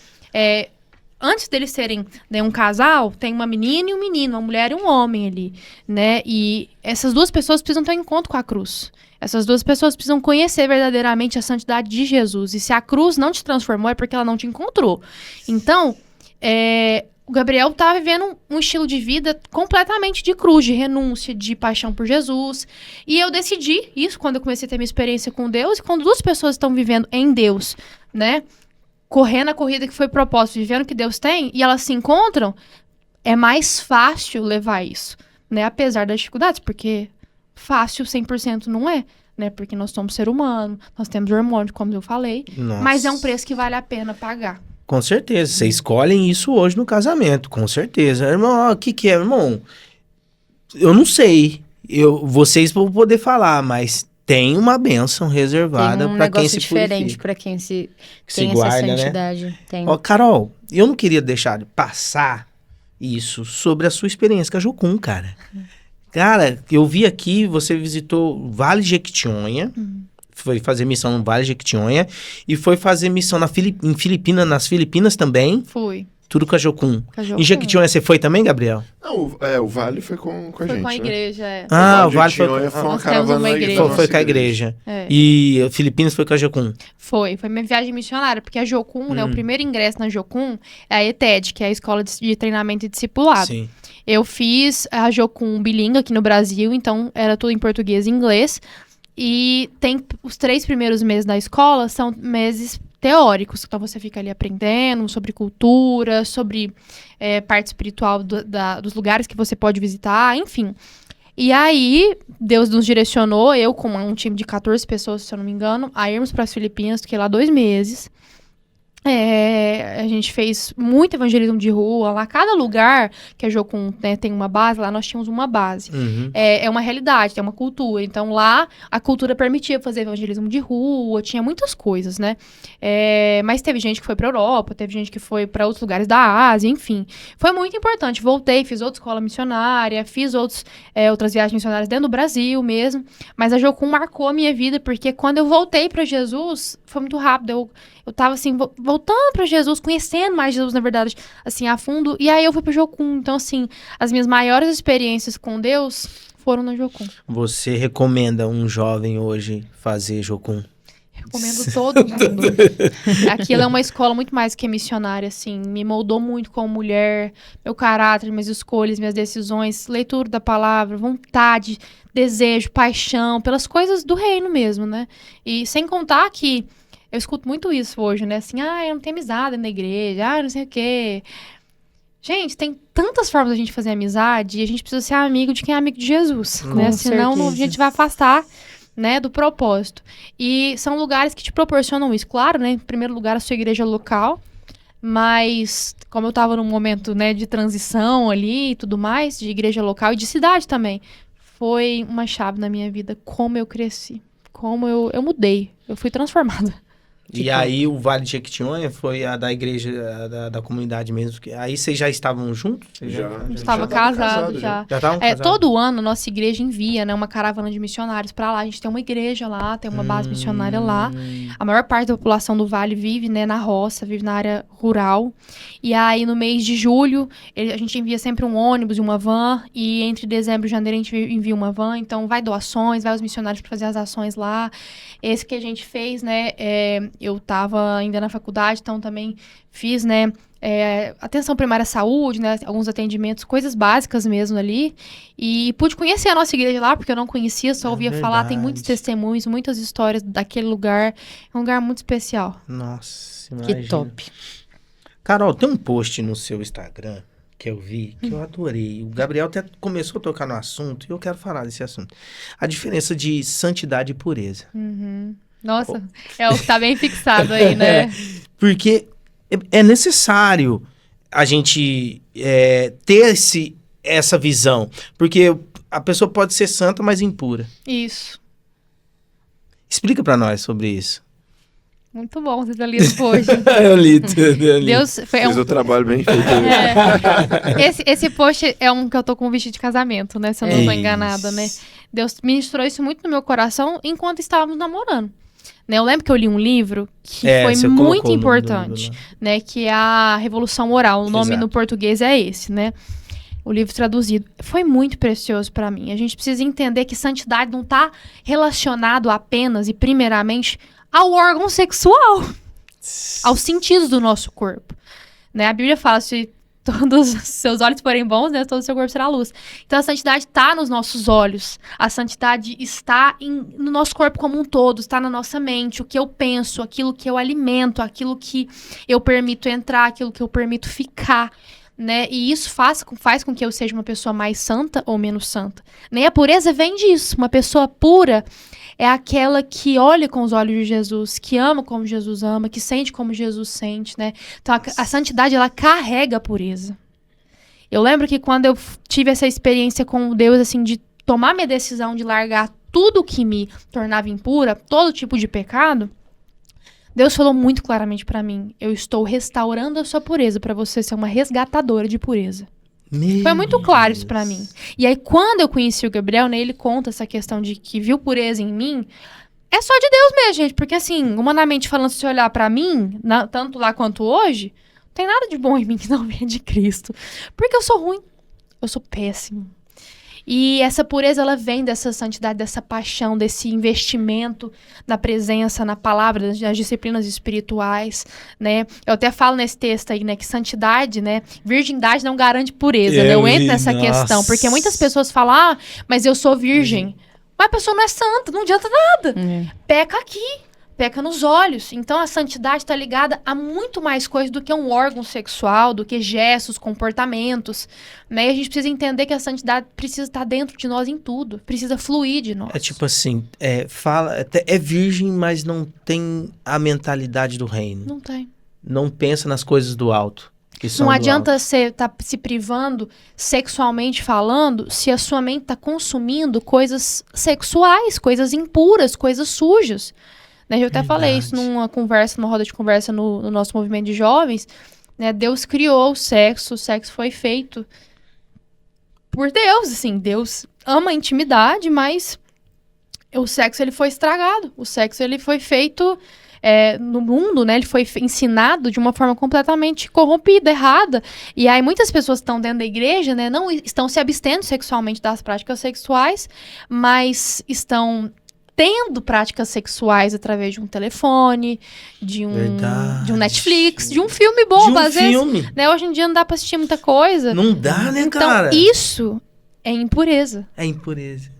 antes deles serem, né, um casal, tem uma menina e um menino, uma mulher e um homem ali, né? E essas duas pessoas precisam ter um encontro com a cruz. Essas duas pessoas precisam conhecer verdadeiramente a santidade de Jesus. E se a cruz não te transformou, é porque ela não te encontrou. Então, o Gabriel estava vivendo um estilo de vida completamente de cruz, de renúncia, de paixão por Jesus. E eu decidi isso quando eu comecei a ter minha experiência com Deus. E quando duas pessoas estão vivendo em Deus, né? Correndo a corrida que foi propósito, vivendo o que Deus tem, e elas se encontram, é mais fácil levar isso, né? Apesar das dificuldades, porque fácil 100% não é, né? Porque nós somos ser humano, nós temos hormônio, como eu falei, Nossa. mas é um preço que vale a pena pagar. Com certeza. Vocês escolhem isso hoje no casamento, com certeza. Irmão, o que é, irmão? Eu não sei. Vocês vão poder falar, mas tem uma bênção reservada Tem um para quem negócio se diferente purifica. para quem Se tem guarda, essa né? santidade. Tem. Ó, Carol, eu não queria deixar de passar isso sobre a sua experiência com a Jocum, cara. Cara, eu vi aqui, você visitou Vale Jequitinhonha, foi fazer missão no Vale Jequitinhonha e foi fazer missão nas Filipinas também, Fui. tudo com a Jocum. Com a Jocum. Em Jequitinhonha você foi também, Gabriel? Não, o Vale foi com a Foi gente, com a né? igreja, Ah, o O Vale foi, Jequitinhonha foi uma Nós temos caravana uma aí igreja. da foi nossa com a igreja. É. E Filipinas foi com a Jocum. Foi minha viagem missionária, porque a Jocum, né, o primeiro ingresso na Jocum é a ETED, que é a Escola de Treinamento e Discipulado. Sim. Eu fiz a Jocum bilíngue aqui no Brasil, então era tudo em português e inglês. E tem os 3 primeiros meses da escola são meses teóricos, então você fica ali aprendendo sobre cultura, sobre parte espiritual dos lugares que você pode visitar, enfim. E aí, Deus nos direcionou, eu com um time de 14 pessoas, se eu não me engano, a irmos para as Filipinas, fiquei lá 2 meses. A gente fez muito evangelismo de rua lá. Cada lugar que a Jocum, né, tem uma base, lá nós tínhamos uma base. Uhum. É uma realidade, tem uma cultura. Então lá a cultura permitia fazer evangelismo de rua, tinha muitas coisas, né? Mas teve gente que foi pra Europa, teve gente que foi pra outros lugares da Ásia, enfim. Foi muito importante. Voltei, fiz outra escola missionária, fiz outras viagens missionárias dentro do Brasil mesmo. Mas a Jocum marcou a minha vida, porque quando eu voltei pra Jesus, foi muito rápido. Eu tava assim, voltando pra Jesus, conhecendo mais Jesus, na verdade, assim, a fundo. E aí eu fui pra Jocum. Então, assim, as minhas maiores experiências com Deus foram na Jocum. Você recomenda um jovem hoje fazer Jocum? Recomendo todo mundo. Aquilo é uma escola muito mais que missionária, assim. Me moldou muito como mulher, meu caráter, minhas escolhas, minhas decisões, leitura da palavra, vontade, desejo, paixão, pelas coisas do reino mesmo, né? E sem contar que eu escuto muito isso hoje, né? Assim, eu não tenho amizade na igreja, não sei o quê. Gente, tem tantas formas da gente fazer amizade e a gente precisa ser amigo de quem é amigo de Jesus, né? Senão a gente vai afastar, né, do propósito. E são lugares que te proporcionam isso. Claro, né? Em primeiro lugar, a sua igreja local. Mas, como eu tava num momento, né, de transição ali e tudo mais, de igreja local e de cidade também, foi uma chave na minha vida. Como eu cresci. Como eu mudei. Eu fui transformada. E aí o Vale de Jequitinhonha foi a da igreja, da comunidade mesmo. Aí vocês já estavam juntos? Estava casado já. Já estavam casados? Todo ano a nossa igreja envia, né, uma caravana de missionários para lá. A gente tem uma igreja lá, tem uma base missionária lá. A maior parte da população do Vale vive, né, na roça, vive na área rural. E aí no mês de julho a gente envia sempre um ônibus e uma van. E entre dezembro e janeiro a gente envia uma van. Então vai doações, vai os missionários para fazer as ações lá. Esse que a gente fez, né, eu estava ainda na faculdade, então também fiz, né, atenção primária à saúde, né, alguns atendimentos, coisas básicas mesmo ali. E pude conhecer a nossa igreja lá, porque eu não conhecia, só ouvia falar. Tem muitos testemunhos, muitas histórias daquele lugar. É um lugar muito especial. Nossa, Que imagina. top. Carol, tem um post no seu Instagram que eu vi, que eu adorei. O Gabriel até começou a tocar no assunto e eu quero falar desse assunto. A diferença de santidade e pureza. Nossa, é o que tá bem fixado aí, né? Porque é necessário a gente ter essa visão. Porque a pessoa pode ser santa, mas impura. Isso. Explica pra nós sobre isso. Muito bom você ter lido hoje. Eu li tudo. Deus foi Fez o trabalho bem feito. Esse post é um que eu tô com um vestido de casamento, né? Se eu não tô enganada, né? Deus ministrou isso muito no meu coração enquanto estávamos namorando. Né? Eu lembro que eu li um livro que foi você muito colocou o nome do importante, livro lá. né? Que é a Revolução Moral. O nome Exato. no português é esse, né? O livro traduzido. Foi muito precioso para mim. A gente precisa entender que santidade não está relacionado apenas e primeiramente ao órgão sexual, aos sentidos do nosso corpo. Né? A Bíblia fala, se todos os seus olhos forem bons, né, todo o seu corpo será luz. Então a santidade está nos nossos olhos. A santidade está no nosso corpo como um todo, está na nossa mente. O que eu penso, aquilo que eu alimento, aquilo que eu permito entrar, aquilo que eu permito ficar. Né? E isso faz com que eu seja uma pessoa mais santa ou menos santa. Né? A pureza vem disso. Uma pessoa pura é aquela que olha com os olhos de Jesus, que ama como Jesus ama, que sente como Jesus sente, né? Então a santidade, ela carrega a pureza. Eu lembro que quando eu tive essa experiência com Deus, assim, de tomar minha decisão de largar tudo que me tornava impura, todo tipo de pecado, Deus falou muito claramente pra mim: eu estou restaurando a sua pureza para você ser uma resgatadora de pureza. Foi muito claro isso pra mim. E aí, quando eu conheci o Gabriel, né, ele conta essa questão de que viu pureza em mim. É só de Deus mesmo, gente. Porque, assim, humanamente falando, se você olhar pra mim, tanto lá quanto hoje, não tem nada de bom em mim que não venha de Cristo. Porque eu sou ruim. Eu sou péssimo. E essa pureza, ela vem dessa santidade, dessa paixão, desse investimento na presença, na palavra, nas disciplinas espirituais, né? Eu até falo nesse texto aí, né, que santidade, né, virgindade não garante pureza, né? Eu entro nessa questão, porque muitas pessoas falam, ah, mas eu sou virgem. Mas a pessoa não é santa, não adianta nada. Peca aqui. Peca nos olhos. Então, a santidade está ligada a muito mais coisas do que um órgão sexual, do que gestos, comportamentos. Né? E a gente precisa entender que a santidade precisa estar dentro de nós em tudo. Precisa fluir de nós. É tipo assim, é virgem, mas não tem a mentalidade do reino. Não tem. Não pensa nas coisas do alto. Não adianta você estar se privando sexualmente falando se a sua mente está consumindo coisas sexuais, coisas impuras, coisas sujas. Eu até falei isso numa roda de conversa no nosso movimento de jovens. Né? Deus criou o sexo foi feito por Deus. Assim, Deus ama a intimidade, mas o sexo ele foi estragado. O sexo ele foi feito no mundo, né? Ele foi ensinado de uma forma completamente corrompida, errada. E aí muitas pessoas que estão dentro da igreja, né, não estão se abstendo sexualmente das práticas sexuais, mas estão tendo práticas sexuais através de um telefone, de um Netflix, de um filme bom, às vezes. Né, hoje em dia não dá pra assistir muita coisa. Não dá, né, então, cara? Então, isso é impureza. É impureza.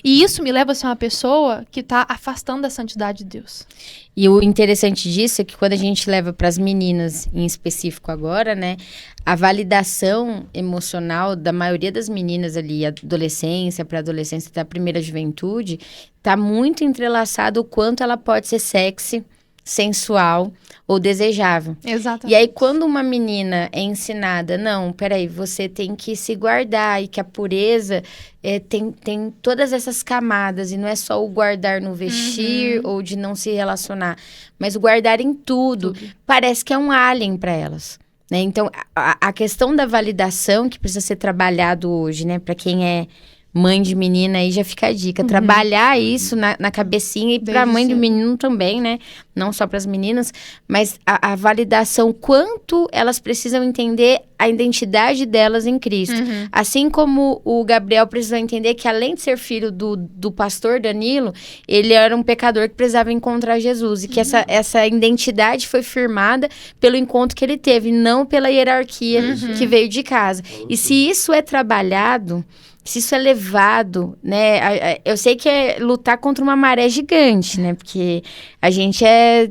E isso me leva a ser uma pessoa que tá afastando da santidade de Deus. E o interessante disso é que quando a gente leva para as meninas, em específico agora, né, a validação emocional da maioria das meninas ali, adolescência, pré-adolescência, da primeira juventude, tá muito entrelaçado o quanto ela pode ser sexy, sensual ou desejável. Exatamente. E aí, quando uma menina é ensinada, não, peraí, você tem que se guardar e que a pureza tem todas essas camadas e não é só o guardar no vestir ou de não se relacionar, mas o guardar em tudo. Parece que é um alien para elas. Né? Então, a questão da validação que precisa ser trabalhado hoje, né, para quem é mãe de menina, aí já fica a dica. Trabalhar isso na cabecinha e pra mãe do menino também, né? Não só pras meninas, mas a validação, quanto elas precisam entender a identidade delas em Cristo. Assim como o Gabriel precisou entender que, além de ser filho do pastor Danilo, ele era um pecador que precisava encontrar Jesus. E que essa identidade foi firmada pelo encontro que ele teve, não pela hierarquia que veio de casa. E se isso é trabalhado, se isso é levado, né? Eu sei que é lutar contra uma maré gigante, né? Porque a gente é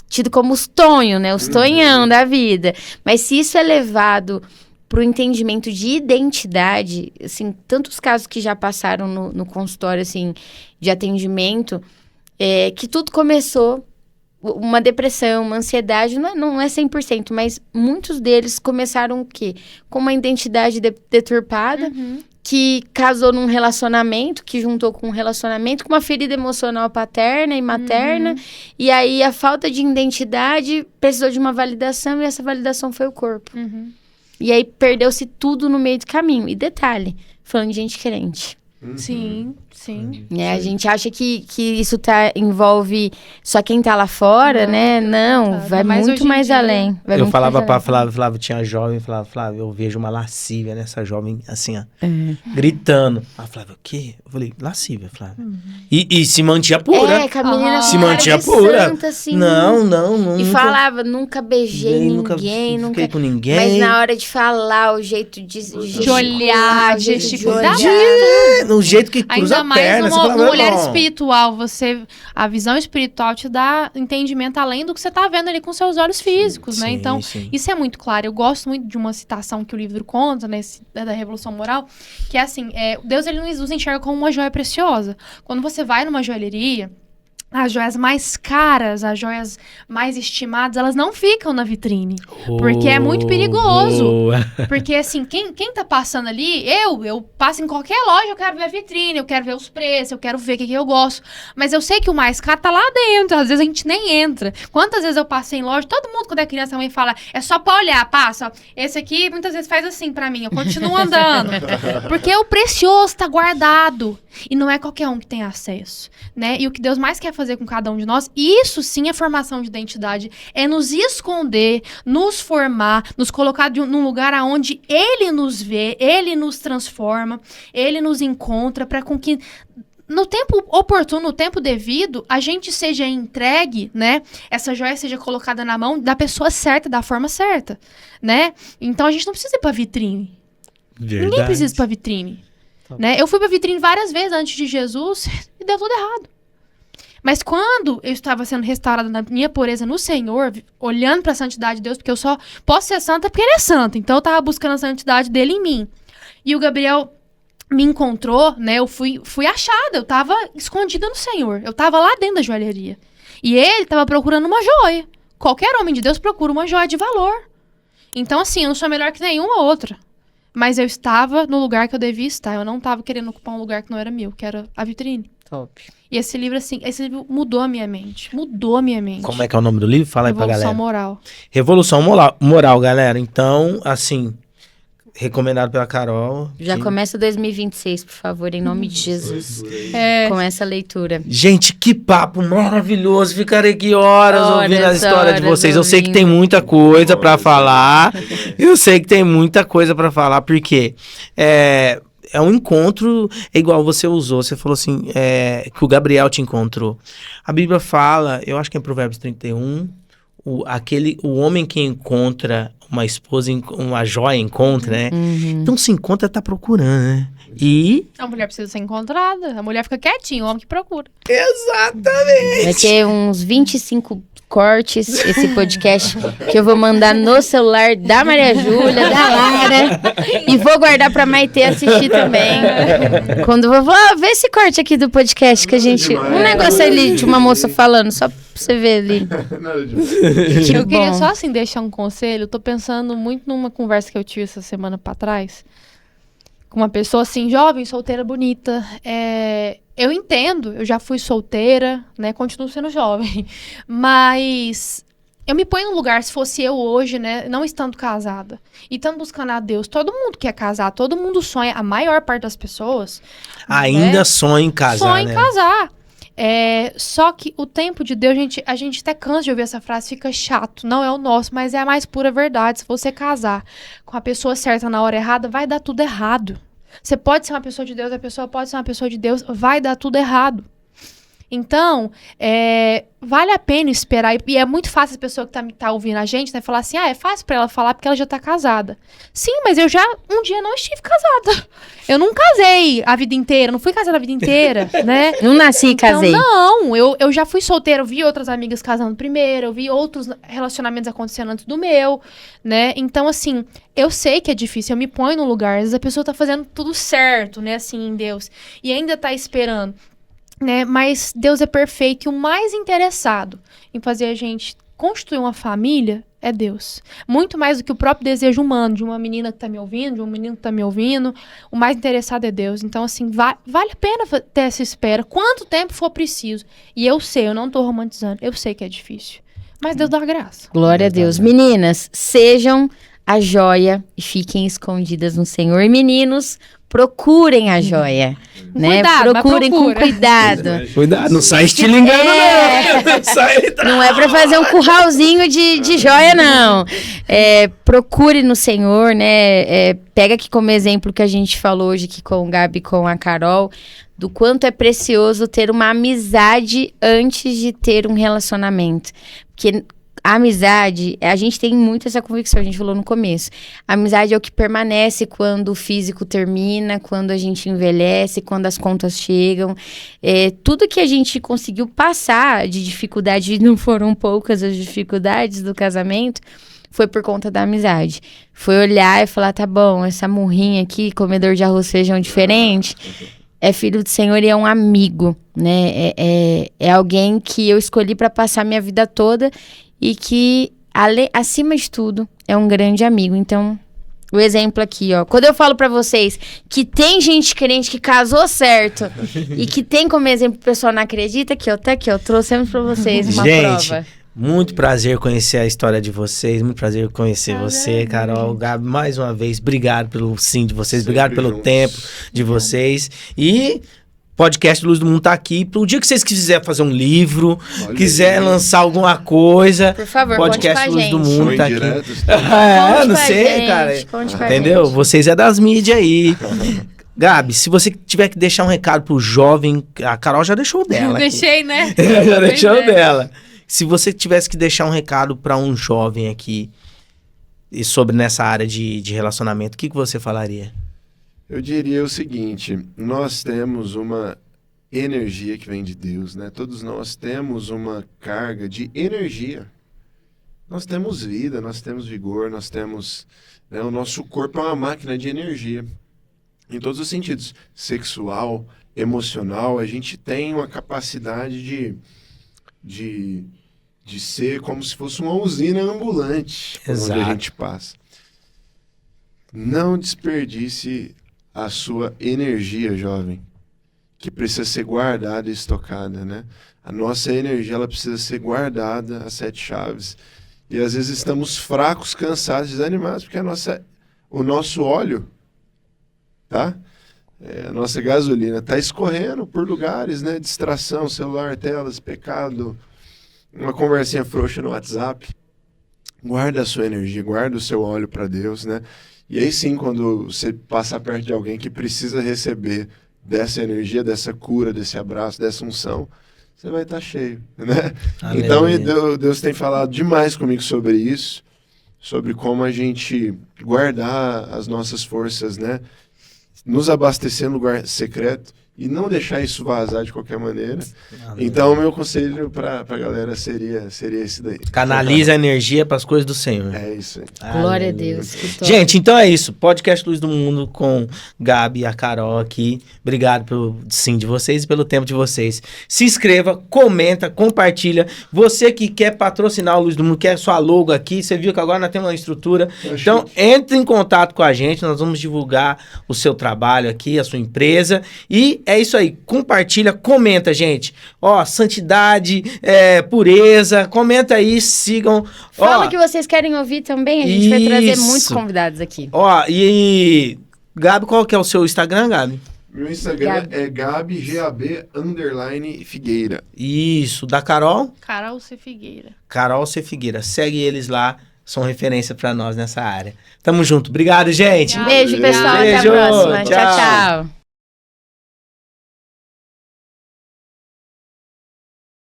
tido como os tonhos, né? Os tonhão da vida. Mas se isso é levado para o entendimento de identidade, assim, tantos casos que já passaram no consultório, assim, de atendimento, que tudo começou, uma depressão, uma ansiedade, não é 100%, mas muitos deles começaram o quê? Com uma identidade deturpada, que casou num relacionamento, que juntou com um relacionamento, com uma ferida emocional paterna e materna, e aí a falta de identidade precisou de uma validação, e essa validação foi o corpo. E aí perdeu-se tudo no meio do caminho. E detalhe, falando de gente crente. Sim, sim. A gente acha que isso envolve só quem tá lá fora, né? Não, vai muito mais além. Eu falava pra Flávio, tinha jovem, falava, Flávio, eu vejo uma lascívia nessa jovem, assim, ó, gritando. Ah, Flávio, o quê? Eu falei, lascívia, Flávio. E se mantinha pura. Que a menina se mantinha pura. Santa, assim, Não. E falava, nunca beijei ninguém, nunca nunca fiquei com ninguém. Mas na hora de falar, o jeito de olhar, gesticular. No jeito que cruza Ainda a mais perna. uma mulher espiritual. A visão espiritual te dá entendimento além do que você tá vendo ali com seus olhos físicos, né? Então, isso é muito claro. Eu gosto muito de uma citação que o livro conta, né? Da Revolução Moral, que é assim, Deus, ele nos enxerga como uma joia preciosa. Quando você vai numa joalheria, as joias mais caras, as joias mais estimadas, elas não ficam na vitrine. Porque é muito perigoso. Porque, assim, quem tá passando ali, eu passo em qualquer loja, eu quero ver a vitrine, eu quero ver os preços, eu quero ver o que eu gosto. Mas eu sei que o mais caro tá lá dentro, às vezes a gente nem entra. Quantas vezes eu passei em loja, todo mundo quando é criança também fala, é só pra olhar, passa. Esse aqui, muitas vezes faz assim pra mim, eu continuo andando. Porque o precioso tá guardado. E não é qualquer um que tem acesso, né? E o que Deus mais quer fazer com cada um de nós, isso sim é formação de identidade, é nos esconder, nos formar, nos colocar num lugar onde Ele nos vê, Ele nos transforma, Ele nos encontra, para com que no tempo oportuno, no tempo devido, a gente seja entregue, né? Essa joia seja colocada na mão da pessoa certa, da forma certa, né? Então a gente não precisa ir pra vitrine. Verdade. Ninguém precisa ir pra vitrine. Né? Eu fui pra vitrine várias vezes antes de Jesus e deu tudo errado. Mas quando eu estava sendo restaurada na minha pureza no Senhor, olhando pra santidade de Deus, porque eu só posso ser santa porque Ele é santo. Então eu tava buscando a santidade dele em mim. E o Gabriel me encontrou, né? Eu fui achada, eu tava escondida no Senhor. Eu tava lá dentro da joalheria. E ele tava procurando uma joia. Qualquer homem de Deus procura uma joia de valor. Então, assim, eu não sou melhor que nenhuma outra. Mas eu estava no lugar que eu devia estar. Eu não estava querendo ocupar um lugar que não era meu, que era a vitrine. Top. E esse livro, assim, mudou a minha mente. Mudou a minha mente. Como é que é o nome do livro? Fala aí pra galera. Revolução Moral. Revolução Moral, galera. Então, assim, recomendado pela Carol. Já começa 2026, por favor, em nome de Jesus. Começa a leitura. Gente, que papo maravilhoso. Ficarei aqui horas ouvindo a história de vocês. Eu sei que tem muita coisa pra falar. Eu sei que tem muita coisa pra falar, porque é um encontro, igual você usou. Você falou assim, que o Gabriel te encontrou. A Bíblia fala, eu acho que é em Provérbios 31, o homem que encontra uma esposa, uma joia encontra, né? Então se encontra, tá procurando, né? E a mulher precisa ser encontrada. A mulher fica quietinha, o homem que procura. Exatamente. Vai ter uns 25 cortes esse podcast que eu vou mandar no celular da Maria Júlia, da Lara, e vou guardar pra Maitê assistir também. Quando eu vou ver esse corte aqui do podcast que a gente... Um negócio ali de uma moça falando, só pra você ver ali. Eu queria só assim deixar um conselho. Eu tô pensando muito numa conversa que eu tive essa semana pra trás com uma pessoa assim, jovem, solteira, bonita. Eu entendo, eu já fui solteira, né? Continuo sendo jovem. Mas eu me ponho no lugar, se fosse eu hoje, né? Não estando casada. E estando buscando a Deus. Todo mundo quer casar, todo mundo sonha. A maior parte das pessoas... ainda sonha em casar, sonha em casar. Só que o tempo de Deus, a gente até cansa de ouvir essa frase, fica chato. Não é o nosso, mas é a mais pura verdade. Se você casar com a pessoa certa na hora errada, vai dar tudo errado. Você pode ser uma pessoa de Deus, a pessoa pode ser uma pessoa de Deus, vai dar tudo errado. Então, vale a pena esperar. E é muito fácil a pessoa que tá ouvindo a gente, né, falar assim, é fácil pra ela falar porque ela já tá casada. Sim, mas eu já um dia não estive casada. Eu não casei a vida inteira, não fui casada a vida inteira, né? Não nasci e casei. Então, não, eu já fui solteira, eu vi outras amigas casando primeiro, eu vi outros relacionamentos acontecendo antes do meu, né? Então, assim, eu sei que é difícil, eu me ponho no lugar, às vezes a pessoa tá fazendo tudo certo, né, assim, em Deus, e ainda tá esperando. Né? Mas Deus é perfeito e o mais interessado em fazer a gente constituir uma família é Deus. Muito mais do que o próprio desejo humano de uma menina que tá me ouvindo, de um menino que tá me ouvindo. O mais interessado é Deus. Então, assim, vale a pena ter essa espera. Quanto tempo for preciso. E eu sei, eu não tô romantizando. Eu sei que é difícil. Mas Deus dá graça. Glória a Deus. Meninas, sejam a joia e fiquem escondidas no Senhor. E meninos, procurem a joia, né? Cuidado, Procurem com cuidado. Cuidado, não sai estilingando, não. Não sai... Não é pra fazer um curralzinho de joia, não. Procure no Senhor, né? Pega aqui como exemplo que a gente falou hoje aqui com o Gabi e com a Carol, do quanto é precioso ter uma amizade antes de ter um relacionamento. Porque a amizade, a gente tem muito essa convicção, a gente falou no começo. A amizade é o que permanece quando o físico termina, quando a gente envelhece, quando as contas chegam. Tudo que a gente conseguiu passar de dificuldade, e não foram poucas as dificuldades do casamento, foi por conta da amizade. Foi olhar e falar, tá bom, essa murrinha aqui, comedor de arroz e feijão diferente, é filho do Senhor e é um amigo, né? É alguém que eu escolhi para passar minha vida toda e que, acima de tudo, é um grande amigo. Então, o exemplo aqui, ó. Quando eu falo pra vocês que tem gente crente que casou certo e que tem como exemplo o pessoal não acredita, que tá aqui, ó, trouxemos pra vocês uma prova. Muito prazer conhecer a história de vocês, muito prazer conhecer você, Carol, Gabi, mais uma vez, obrigado pelo sim de vocês, obrigado pelo tempo de vocês, e podcast Luz do Mundo tá aqui, pro dia que vocês quiserem fazer um livro, quiser lançar alguma coisa, por favor, podcast Luz do Mundo tá aqui. Não sei, cara, entendeu? Vocês é das mídias aí. Gabi, se você tiver que deixar um recado pro jovem, a Carol já deixou dela. Deixei, né? Já deixou dela. Se você tivesse que deixar um recado para um jovem aqui e sobre nessa área de relacionamento, o que você falaria? Eu diria o seguinte, nós temos uma energia que vem de Deus, né? Todos nós temos uma carga de energia. Nós temos vida, nós temos vigor, nós temos... né? O nosso corpo é uma máquina de energia. Em todos os sentidos. Sexual, emocional, a gente tem uma capacidade de ser como se fosse uma usina ambulante por onde a gente passa. Não desperdice a sua energia, jovem, que precisa ser guardada e estocada, né? A nossa energia, ela precisa ser guardada a 7 chaves. E às vezes estamos fracos, cansados, desanimados, porque o nosso óleo, tá? A nossa gasolina está escorrendo por lugares, né? Distração, celular, telas, pecado, uma conversinha frouxa no WhatsApp. Guarda a sua energia, guarda o seu óleo para Deus, né? E aí sim, quando você passar perto de alguém que precisa receber dessa energia, dessa cura, desse abraço, dessa unção, você vai estar cheio, né? Então, Deus tem falado demais comigo sobre isso, sobre como a gente guardar as nossas forças, né? Nos abastecer no lugar secreto e não deixar isso vazar de qualquer maneira. Então, o meu conselho para a galera seria esse daí. Canaliza a energia para as coisas do Senhor. É isso aí. Glória a Deus. Gente, então é isso. Podcast Luz do Mundo com Gabi e a Carol aqui. Obrigado pelo sim de vocês e pelo tempo de vocês. Se inscreva, comenta, compartilha. Você que quer patrocinar o Luz do Mundo, quer sua logo aqui, você viu que agora nós temos uma estrutura. Então, entre em contato com a gente, nós vamos divulgar o seu trabalho aqui, a sua empresa. E é isso aí, compartilha, comenta, gente. Ó, santidade, pureza, comenta aí, sigam. Fala o que vocês querem ouvir também, a gente vai trazer muitos convidados aqui. Ó, e Gabi, qual que é o seu Instagram, Gabi? Meu Instagram é Gabi, _Figueira. Isso, da Carol? Carol C. Figueira. Carol C. Figueira, segue eles lá, são referência pra nós nessa área. Tamo junto, obrigado, gente. Beijo, pessoal, até a próxima. Tchau, tchau.